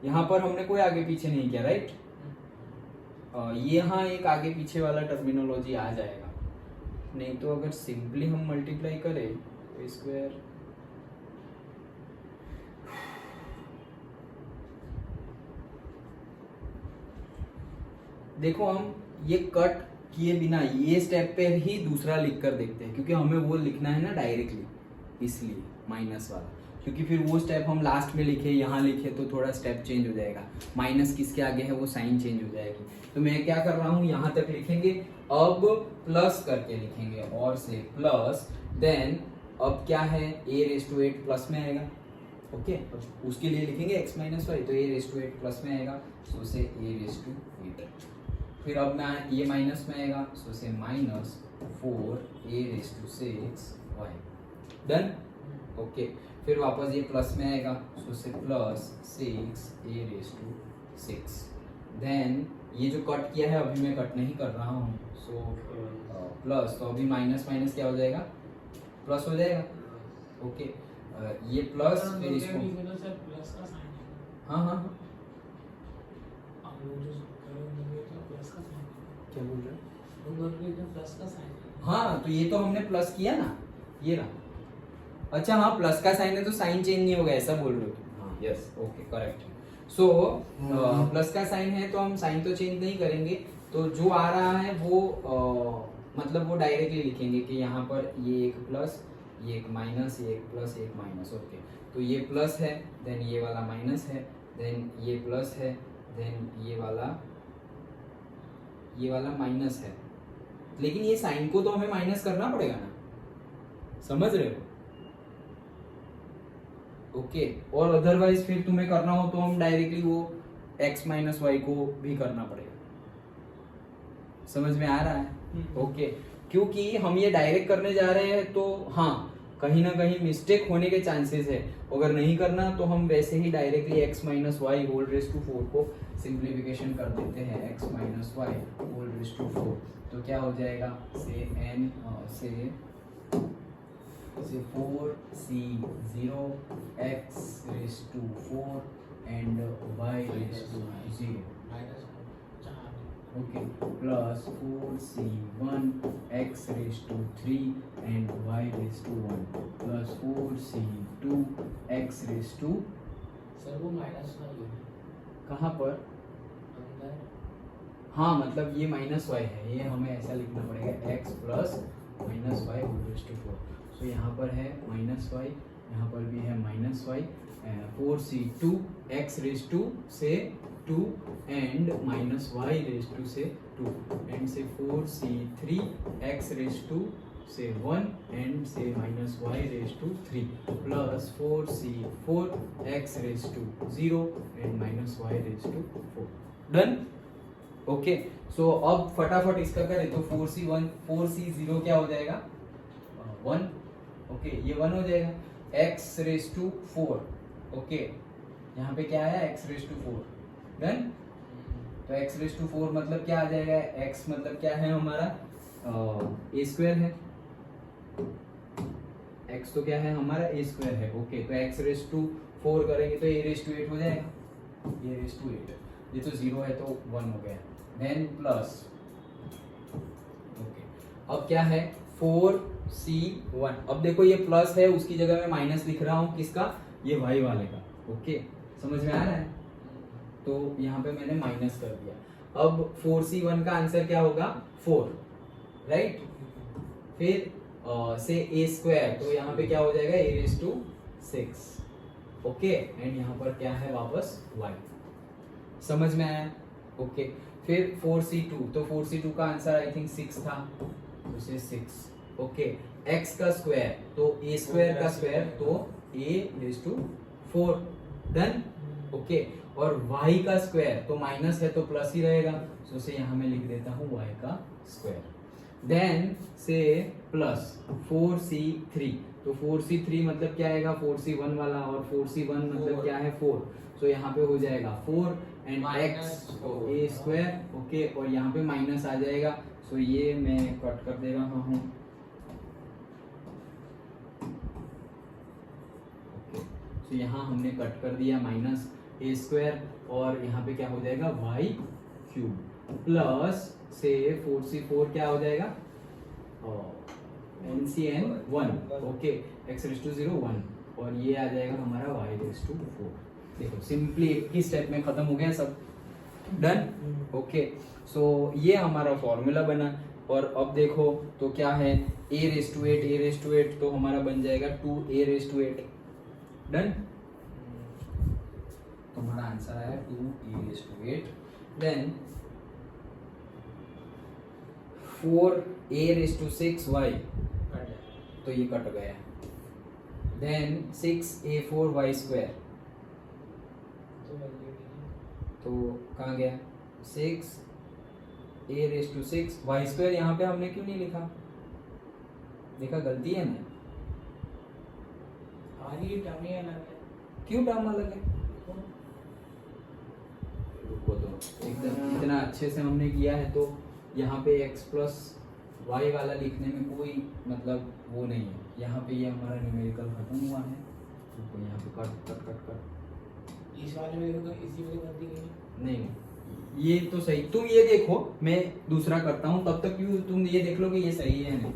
यहाँ पर हमने कोई आगे पीछे नहीं किया, राइट. यहाँ एक आगे पीछे वाला टर्मिनोलॉजी आ जाएगा, नहीं तो अगर सिंपली हम मल्टीप्लाई करें तो स्क्वायर, देखो हम ये कट किए बिना ये स्टेप पे ही दूसरा लिख कर देखते हैं, क्योंकि हमें वो लिखना है ना डायरेक्टली, इसलिए माइनस वाला, क्योंकि फिर वो स्टेप हम लास्ट में लिखे, यहाँ लिखे तो थोड़ा स्टेप चेंज हो जाएगा, माइनस किसके आगे है वो साइन चेंज हो जाएगी. तो मैं क्या कर रहा हूँ, यहाँ तक लिखेंगे, अब प्लस करके लिखेंगे, और से प्लस, देन अब क्या है, a रेज टू 8 प्लस में आएगा, ओके. उसके लिए लिखेंगे x माइनस वाई, तो a रेज टू 8 प्लस में आएगा, सो से a रेज टू 8. फिर अब मैं ये माइनस में आएगा, so say minus 4a raise to 6y, done. Okay, फिर वापस ये प्लस में आएगा, सो से प्लस 6a⁻6। देन ये जो कट किया है अभी मैं कट नहीं कर रहा हूँ, सो प्लस, तो अभी माइनस माइनस क्या हो जाएगा, प्लस हो जाएगा। ओके, ये प्लस फिर इसको, प्लस का साइन है। हाँ हाँ हाँ, हम लोग जो करेंगे तो प्लस का साइन है। क्या बोल रहे हो? हम लोग भी तो प्लस का साइन है। हाँ, तो ये तो हमने प्लस किया ना, ये रहा। अच्छा हाँ, प्लस का साइन है तो साइन चेंज नहीं होगा, ऐसा बोल रहे हो तुम? हाँ, yes, okay, correct. So plus का साइन है तो हम साइन तो चेंज नहीं करेंगे, तो जो आ रहा है वो मतलब वो डायरेक्टली लिखेंगे कि यहाँ पर ये एक प्लस, ये एक माइनस, ये एक प्लस, ये एक माइनस। ओके, तो ये प्लस है, देन ये वाला माइनस है, देन ये प्लस है, देन ये वाला माइनस है। लेकिन ये साइन को तो हमें माइनस करना पड़ेगा ना, समझ रहे हो? ओके, और अदरवाइज फिर तुम्हें करना हो तो हम डायरेक्टली वो x माइनस वाई को भी करना पड़ेगा। समझ में आ रहा है? ओके, क्योंकि हम ये डायरेक्ट करने जा रहे हैं तो हाँ, कहीं ना कहीं मिस्टेक होने के चांसेस है। अगर नहीं करना तो हम वैसे ही directly x minus y whole raise to 4 को सिंप्लीफिकेशन कर देते हैं, x minus y whole raise to 4। तो क्या हो जाएगा, से 4c0 x raise to 4 and y raise to 0, minus 4 okay, plus 4c1 x raise to 3 and y raise to 1 plus 4c2 x raise to, sir वो minus नहीं है कहाँ पर? अंदर। हाँ, मतलब ये माइनस वाई है, ये हमें ऐसा लिखना पड़ेगा x plus minus y whole raise to 4। So यहाँ पर है माइनस वाई, यहाँ पर भी है minus y, 4c2 x raise to say 2 and minus y raise to say 2 and से 4c3 x रेज टू से 1 एंड से minus y raise to 3 plus 4c4 x raise to 0 and minus y raise to 4। Done? Okay, so अब फटाफट इसका करें तो 4c0 क्या हो जाएगा, 1। ओके, ये 1 हो जाएगा, x रेज टू 4। ओके, यहाँ पे क्या है, x रेज टू 4। डन? तो x रेज टू 4 मतलब क्या आ जाएगा, x मतलब क्या है हमारा, a स्क्वायर है, x तो क्या है हमारा, a स्क्वायर है। ओके, तो x रेज टू 4 करेंगे तो a रेज टू 8 हो जाएगा, a रेज टू 8, ये तो 0 है तो 1 हो गया। देन प्लस, ओके, अब क्या है 4c1, अब देखो ये प्लस है, उसकी जगह मैं माइनस लिख रहा हूँ, किसका, ये y वाले का। ओके, समझ में आ रहा है? तो यहाँ पे मैंने माइनस कर दिया। अब 4c1 का आंसर क्या होगा, 4, राइट? फिर से a स्क्वायर, तो यहाँ पे क्या हो जाएगा, a raise to 6। Okay, and यहाँ पर क्या है वापस y। समझ में आया? ओके, फिर 4c2, तो 4c2 का आंसर आई थिंक 6 था, तो से 6। ओके, x का स्क्वायर, तो a स्क्वायर का स्क्वायर, तो a raise to 4। Done? Okay, और y का स्क्वायर, तो माइनस है तो प्लस ही रहेगा, सो से यहाँ मैं लिख देता हूँ y का स्क्वायर। देन से प्लस 4c3, तो 4c3 मतलब क्या आएगा, 4c1 वाला, और 4c1 मतलब क्या है, 4। सो यहाँ पे हो जाएगा 4 and x a square. Okay, और यहाँ पे माइनस आ जाएगा, सो ये मैं कट कर दे रहा हूँ। ओके, सो यहाँ हमने कट कर दिया माइनस a स्क्वायर, और यहाँ पे क्या हो जाएगा, y क्यूब प्लस से 4c4 क्या हो जाएगा, NCN 1। Okay, x raise to 0 1, और ये आ जाएगा हमारा y रेज टू 4। देखो सिंपली एक ही स्टेप में खत्म हो गया सब। डन? ओके, सो ये हमारा फॉर्मूला बना, और अब देखो तो क्या है, a रेज टू 8 तो हमारा बन जाएगा 2a रेज टू 8। डन? तो हमारा आंसर आया 2a raise to 8। Then 4a raise to 6y, तो ये कट गया। देन 6a4y स्क्वायर, तो कहाँ गया, 6a raise to 6y square, यहाँ पे हमने क्यों नहीं लिखा, देखा गलती है ना, हमारी टर्म ही अलग है। क्यों टर्म अलग है? रुको तो एकदम इतना अच्छे से हमने किया है तो यहाँ पे x प्लस वाई वाला लिखने में कोई मतलब वो नहीं है। यहाँ पे ये हमारा न्यूमेरिकल खत्म हुआ है। रुको यहाँ पे कट कट कट कट इस वाले में तो इसी में कर दी गई। नहीं, ये तो सही। तुम ये देखो, मैं दूसरा करता हूँ, तब तक तुम ये देख लो कि ये सही है नहीं।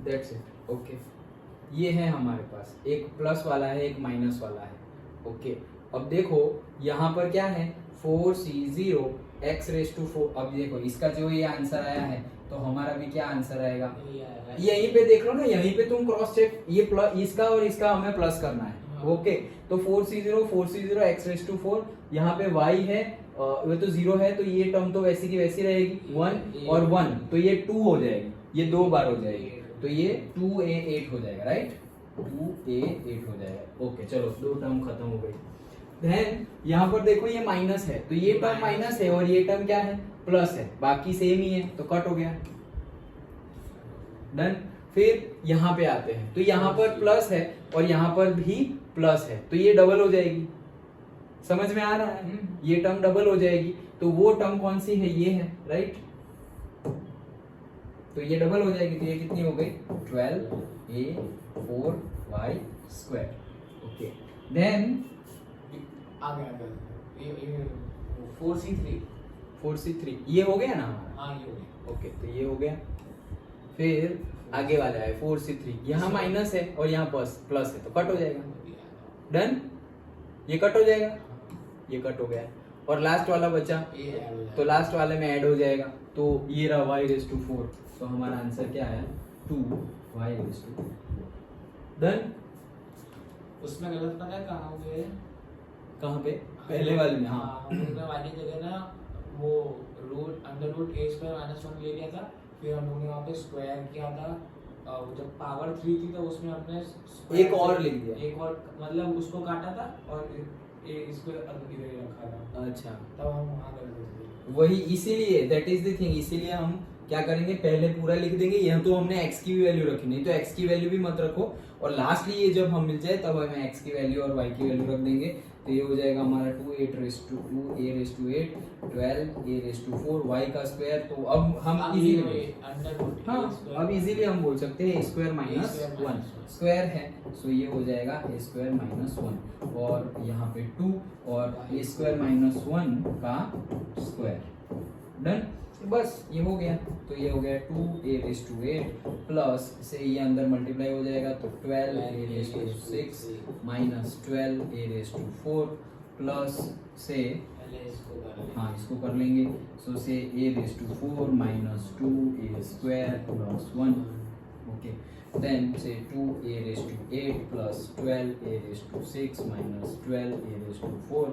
That's it. ओके, ये है हमारे पास, एक प्लस वाला है एक माइनस वाला है। ओके, अब देखो यहाँ पर क्या है, 4c0 x रेज टू 4। अब देखो इसका जो ये आंसर आया है तो हमारा भी क्या आंसर आएगा, यहीं पे देख लो ना, यहीं पे तुम क्रॉस चेक, ये प्लस इसका और इसका हमें प्लस करना है। ओके, तो 4c0 x रेज टू 4, यहाँ पे y है वो तो 0 है, तो ये टर्म तो वैसी की वैसी रहेगी, 1 और 1 तो ये 2 हो जाएगी, ये 2 बार हो जाएगी, तो ये 2a8 हो जाएगा, राइट, 2a8 हो जाएगा। ओके चलो, दो टर्म खत्म हो गई। देन यहाँ पर देखो ये माइनस है, तो ये टर्म माइनस है और ये टर्म क्या है, प्लस है, बाकी सेम ही है तो कट हो गया। डन। फिर यहाँ पे आते हैं, तो यहाँ पर प्लस है और यहाँ पर भी प्लस है, तो ये डबल हो जाएगी। समझ में आ रहा है, ये टर्म डबल हो जाएगी, तो वो टर्म कौन सी है, ये है, राइट, तो ये डबल हो जाएगी, तो ये कितनी हो गई, 12a4y स्क्वायर। ओके, देन आ गया ये 4c3 ये हो गया ना हमारा। हाँ ये हो गया। ओके, तो ये हो गया। फिर आगे वाला है 4c3, यहाँ माइनस है और यहाँ प्लस है, तो कट हो जाएगा। डन, ये कट हो जाएगा, ये कट हो गया, और लास्ट वाला बचा, तो लास्ट वाले में ऐड हो जाएगा, तो ये रहा y रेज टू 4, तो हमारा आंसर क्या आया, 2y रेज टू 4। डन। उसमें गलत पता है कहाँ हो गया, कहाँ पे, पहले वाले में, हाँ हमने वाली जगह ना वो root under root a square minus 1 ले लिया था, फिर हम लोगों ने वहाँ पे स्क्वायर किया था, जब पावर 3 थी तो उसमें हमने एक और लिख दिया, एक और मतलब उसको काटा था और इसको इधर ही रखा था। अच्छा, तब हम वहाँ गए वही, इसीलिए दैट इज द थिंग, इसीलिए हम क्या करेंगे, पहले पूरा लिख देंगे, यहाँ तो हमने x की वैल्यू रखी, नहीं तो x की वैल्यू भी मत रखो, और लास्टली ये जब हम मिल जाए तब हमें x की वैल्यू और y की वैल्यू रख देंगे, तो ये हो जाएगा हमारा 2a raise to 8 12a raise to 4 y का स्क्वायर। तो अब हम इजीली, हाँ अब इजीली हम बोल सकते हैं a स्क्वायर माइनस 1 स्क्वायर है, सो ये हो जाएगा a स्क्वायर माइनस 1 और यहाँ पे 2 और a स्क्वायर माइनस 1 का स्क्वायर। डन, बस ये हो गया, तो ये हो गया 2a रेज टू 8 प्लस से ये अंदर मल्टीप्लाई हो जाएगा, तो 12a raise to 6 minus 12a raise to 4 plus से, हाँ इसको कर लेंगे, सो से a raise to 4 minus 2a square plus 1। Okay, then से 2a raise to 8 plus 12a raise to 6 minus 12a raise to 4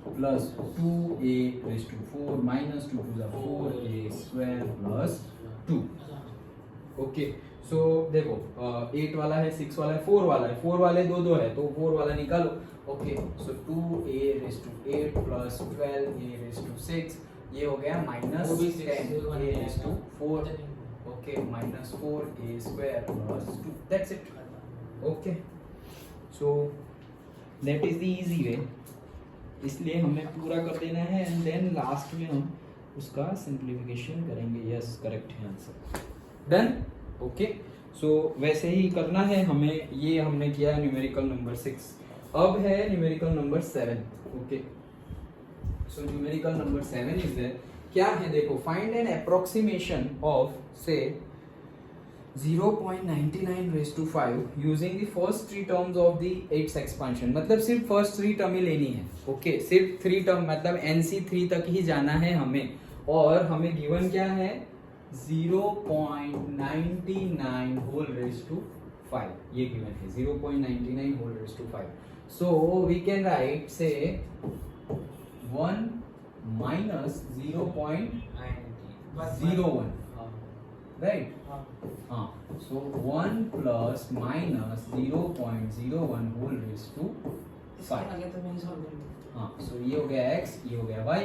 plus 2a raise to 4 minus 2 to the 4a square plus 2। Okay, so देखो 8 वाला है, 6 वाला है, 4 वाला है, 4 वाले दो है, तो 4 वाला निकालो। Okay, so 2a raise to 8 plus 12a raise to 6, ये हो गया minus 10a raise to 4। Okay, minus 4a square plus 2, that's it. Okay, so that is the easy way, इसलिए हमें पूरा कर देना है एंड देन लास्ट में हम उसका सिंप्लीफिकेशन करेंगे। यस, करेक्ट है आंसर। डन। ओके, सो वैसे ही करना है हमें, ये हमने किया न्यूमेरिकल नंबर 6, अब है numerical number 7। Okay, so numerical number 7 is there, क्या है देखो, फाइंड एन अप्रोक्सीमेशन ऑफ से 0.99 raised to 5 using the first 3 terms of the 8th expansion। मतलब सिर्फ फर्स्ट 3 टर्म ही लेनी है। ओके, सिर्फ 3 टर्म मतलब NC3 तक ही जाना है हमें, और हमें गिवन क्या है, 0.99 होल रेज टू 5, ये गिवन है 0.99 whole raise to 5. So we can write say 1 minus 0.01, right? हाँ, so 1 plus minus 0.01 whole raised to 5. हाँ, so ये हो गया x, ये हो गया y.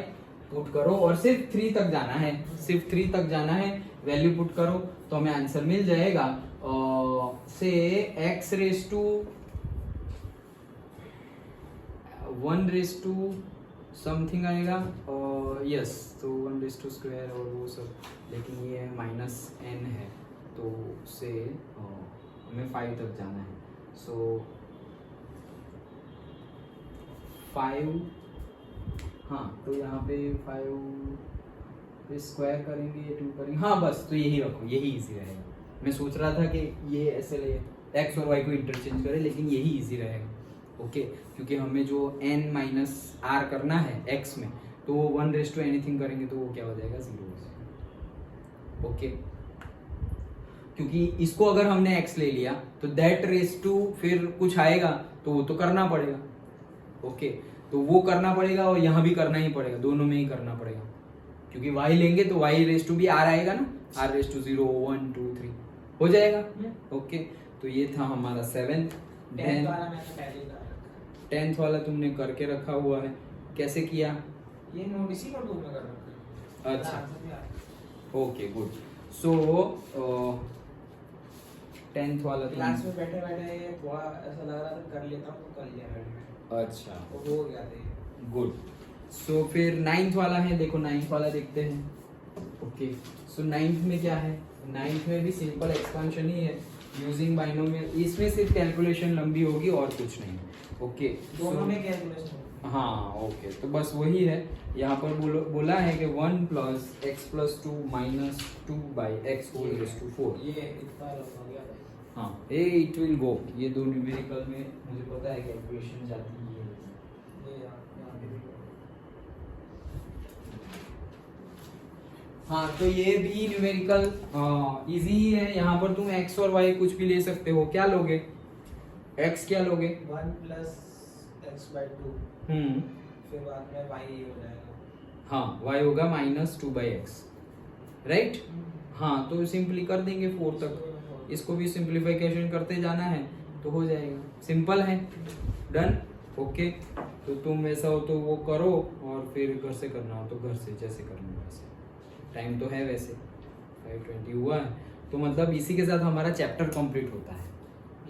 पुट करो और सिर्फ 3 तक जाना है, सिर्फ 3 तक जाना है. वैल्यू पुट करो तो हमें आंसर मिल जाएगा. Say x raise to 1 raise to something आएगा. यस, तो 1 रेज टू स्क्वायर और वो सब, लेकिन ये माइनस n है तो से हमें 5 तक जाना है. सो 5, हाँ, तो यहाँ पे 5 पे स्क्वायर करेंगे, 2 करेंगे. हाँ बस, तो यही रखो, यही इजी रहेगा. मैं सोच रहा था कि ये ऐसे ले x और y को इंटरचेंज करें, लेकिन यही इजी रहेगा. ओके, क्योंकि हमें जो n माइनस r करना है x में, तो वो 1 रेज टू एनीथिंग करेंगे तो वो क्या हो जाएगा, 0 हो जाएगा. ओके, क्योंकि इसको अगर हमने x ले लिया तो दैट रेज टू फिर कुछ आएगा तो वो तो करना पड़ेगा. ओके, तो वो करना पड़ेगा और यहाँ भी करना ही पड़ेगा, दोनों में ही करना पड़ेगा, क्योंकि y लेंगे तो y रेज टू भी r आएगा ना, r रेज टू 0 1 2 3 हो जाएगा. ओके, तो ये था हमारा 7th. 10th वाला तुमने करके रखा हुआ है, कैसे किया? ये नोट इसी नोटबुक में कर रखा है. अच्छा, ओके, गुड. सो 10th वाला क्लास में बैठे बैठे थोड़ा ऐसा लग रहा था कर लेता हूँ, तो कर लिया मैंने. अच्छा, वो हो गया था. गुड. सो फिर 9th वाला है, देखो 9th वाला देखते हैं. ओके, सो 9th में क्या है? 9th में भी सिंपल एक्सपेंशन ही है यूजिंग बाइनोमियल. इसमें सिर्फ कैलकुलेशन लंबी होगी और कुछ नहीं. ओके, दोनों में कैलकुलेशन. हाँ, ओके, तो बस वही है. यहाँ पर बोला है कि 1 plus x plus 2 minus 2 by x whole raise to 4. ये इतना हो गया. हाँ, इट विल गो. ये दो न्यूमेरिकल में मुझे पता है कैलकुलेशन जाती है. हाँ, तो ये भी न्यूमेरिकल इजी ही है. यहाँ पर तुम x और y कुछ भी ले सकते हो. क्या लोगे? x क्या लोगे? 1 प्लस x बाई 2. फिर बाद में y हो जाएगा. हाँ, y होगा माइनस 2 बाई एक्स, राइट. हाँ, तो सिंपली कर देंगे 4 तक. इसको भी सिंप्लीफिकेशन करते जाना है तो हो जाएगा. सिंपल है, डन. ओके, तो तुम ऐसा हो तो वो करो और फिर घर से करना हो तो घर से, जैसे करना हो वैसे. टाइम तो है वैसे 5:20 हुआ है, तो मतलब इसी के साथ हमारा चैप्टर कंप्लीट होता है.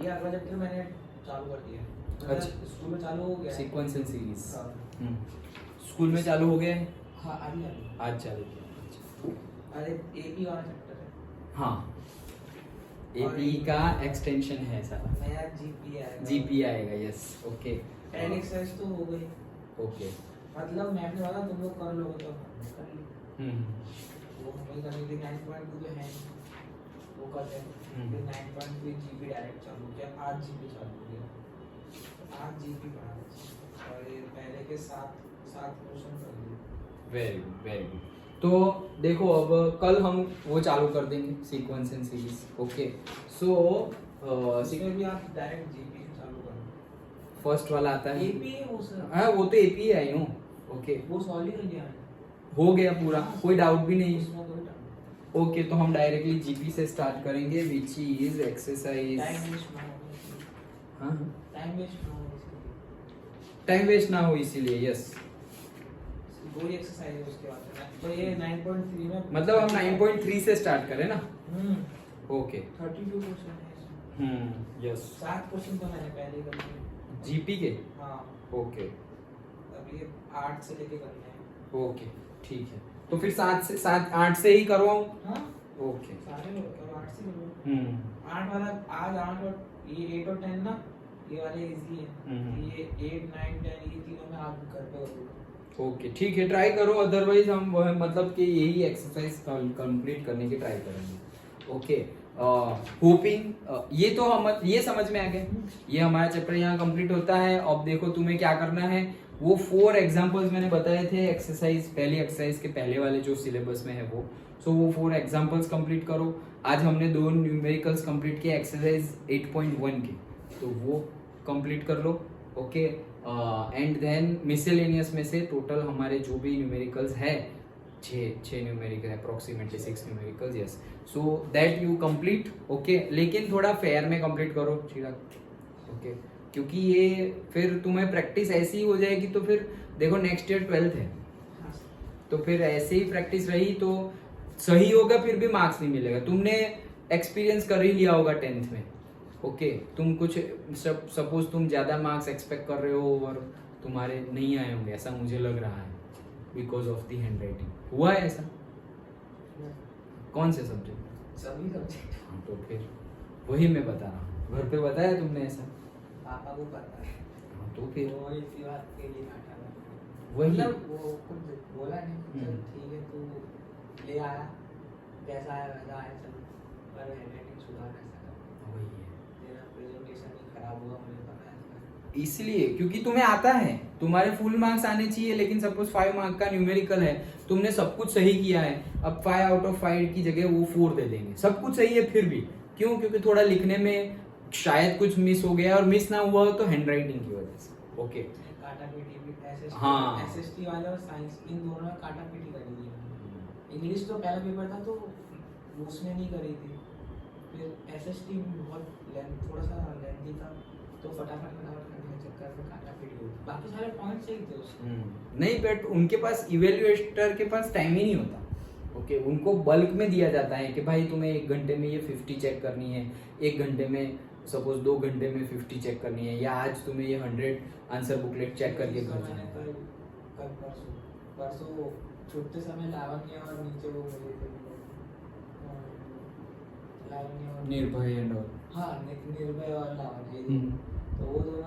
ये अगला चैप्टर मैंने चालू कर दिया. अच्छा, स्कूल में चालू हो गया. सीक्वेंस एंड सीरीज स्कूल में चालू हो गया है. हाँ, आज चालू किया. अरे एपी वाला चैप्टर है. हाँ, एपी का एक्सटेंशन है सारा. नया जीपी आएगा. जीपी आएगा, यस. ओके, एन एक्सएस तो हो गई. ओके. मतलब मैम ने बोला तुम लोग कर लोगे तो हमने कर ली. वो हमें करनी थी 9.2 जो है वो करते हैं. फिर 9.3 जीबी डायरेक्ट चालू किया. 8 जीबी चालू किया. 8 जीबी पढ़ा और ये पहले के 7 क्वेश्चन कर लिए. Very good, very good. तो देखो, अब कल हम वो चालू कर देंगे सीक्वेंस एंड सीरीज. ओके, सो इसमें भी आप डायरेक्ट जीपी से चालू करो. फर्स्ट वाला आता है एपी है वो सर. हाँ, वो तो एपी है, आई नो. ओके, वो सॉल्व ही कर लिया है. हो गया पूरा, कोई डाउट भी नहीं. उसमें कोई डाउट. ओके, तो हम डायरेक्टली जीपी से स्टार्ट करेंगे, which is exercise. Time waste ना हो. हाँ, टाइम वेस्ट ना हो. टाइम वेस्ट ना हो इसीलिए. यस, दो ही एक्सरसाइज है उसके बाद. तो ये 9.3 में मतलब हम 9.3 से स्टार्ट करें ना. ओके, 32 क्वेश्चन है इसमें. यस. 7 क्वेश्चन तो मैंने पहले ही कर लिए. जीपी के. हाँ, ओके, अब ये 8 से लेके करने हैं. ओके, ठीक है. तो फिर 8 से ही करो. हाँ, ओके. सारे लोग 8 से करो. 8 वाला आज 8 और ये 8 और 10 ना, ये वाले इजी है. ये 8 9 10 ये तीनों में आप घर पे करोगे. ओके, ठीक है, ट्राई करो. अदरवाइज हम वो है मतलब कि यही एक्सरसाइज कंप्लीट करने की ट्राई करेंगे. ओके, होपिंग ये तो हम ये समझ में आ गए. ये हमारा चैप्टर यहाँ कंप्लीट होता है. अब देखो तुम्हें क्या करना है, वो 4 एग्जांपल्स मैंने बताए थे एक्सरसाइज, पहली एक्सरसाइज के पहले वाले जो सिलेबस में है वो। सो वो 4 एग्जांपल्स कंप्लीट करो। आज हमने 2 न्यूमेरिकल्स कंप्लीट किए एक्सरसाइज 8.1 के, तो वो कंप्लीट कर लो। ओके, एंड देन मिसलेनियस में से टोटल हमारे जो भी न्यूमेरिकल्स है 6 numerical, approximately 6 numericals, yes. So that you complete. Okay, लेकिन थोड़ा फेयर में कंप्लीट करो चिराग। ओके, क्योंकि ये फिर तुम्हें प्रैक्टिस ऐसी हो जाएगी, तो फिर देखो नेक्स्ट ईयर 12th है, तो फिर ऐसे ही प्रैक्टिस रही तो सही होगा, फिर भी मार्क्स नहीं मिलेगा। तुमने एक्सपीरियंस कर ही लिया होगा 10th में। ओके, तुम कुछ सपोज तुम ज्यादा मार्क्स एक्सपेक्ट कर रहे हो और तुम्हारे नहीं आए होंगे, ऐसा मुझे लग रहा है, because of the hand writing. हुआ है ऐसा? कौन से सब्जेक्ट? सभी सब्जेक्ट। हाँ, तो फिर वही मैं बता रहा हूँ। घर पे बताया तुमने ऐसा? पापा को पता है। हाँ, तो फिर वो इसी बात के लिए काटा था। वही मतलब वो कुछ बोला नहीं, चल हम्म। ठीक है तू ले आया, कैसा आया वैसा आया, चल पर हैंडराइटिंग सुधार ऐसा कर। वही है। तेरा प्रेजेंटेशन ही खराब हुआ, मुझे पता है। इसलिए क्योंकि तुम्हें आता है, तुम्हारे फुल मार्क्स आने चाहिए, लेकिन सपोज 5 मार्क का न्यूमेरिकल है, तुमने सब कुछ सही किया है, अब 5 आउट ऑफ 5 की जगह वो 4 दे देंगे। सब कुछ सही है फिर भी, क्यों? क्योंकि थोड़ा लिखने में शायद कुछ मिस हो गया, और मिस ना हुआ हो तो हैंडराइटिंग की वजह से। ओके, काटा पीटी भी हाँ। एसएसटी वाले और साइंस इन दोनों में काटा पीटी करी थी। इंग्लिश तो पहला पेपर था तो उसमें नहीं करी थी, फिर एसएसटी बहुत थोड़ा सा लेंथी था, तो फटाफट करने के चक्कर में काटा पीटी हुई। बाकी सारे पॉइंट सही थे उसमें। नहीं, बट उनके पास इवेल्युएटर के पास टाइम ही नहीं होता। ओके, उनको बल्क में दिया जाता है कि भाई तुम्हें 1 घंटे में ये 50 चेक करनी है, 1 घंटे में सपोज 2 घंटे में 50 चेक करनी है, या आज तुम्हें ये 100 आंसर बुकलेट चेक करके घर जाना है। कल परसों छुट्टे समय लावण्य और नीचे वो मिले थे, लावण्य और निर्भय एंड ऑल। हाँ, निर्भय और लावण्य, तो वो दोनों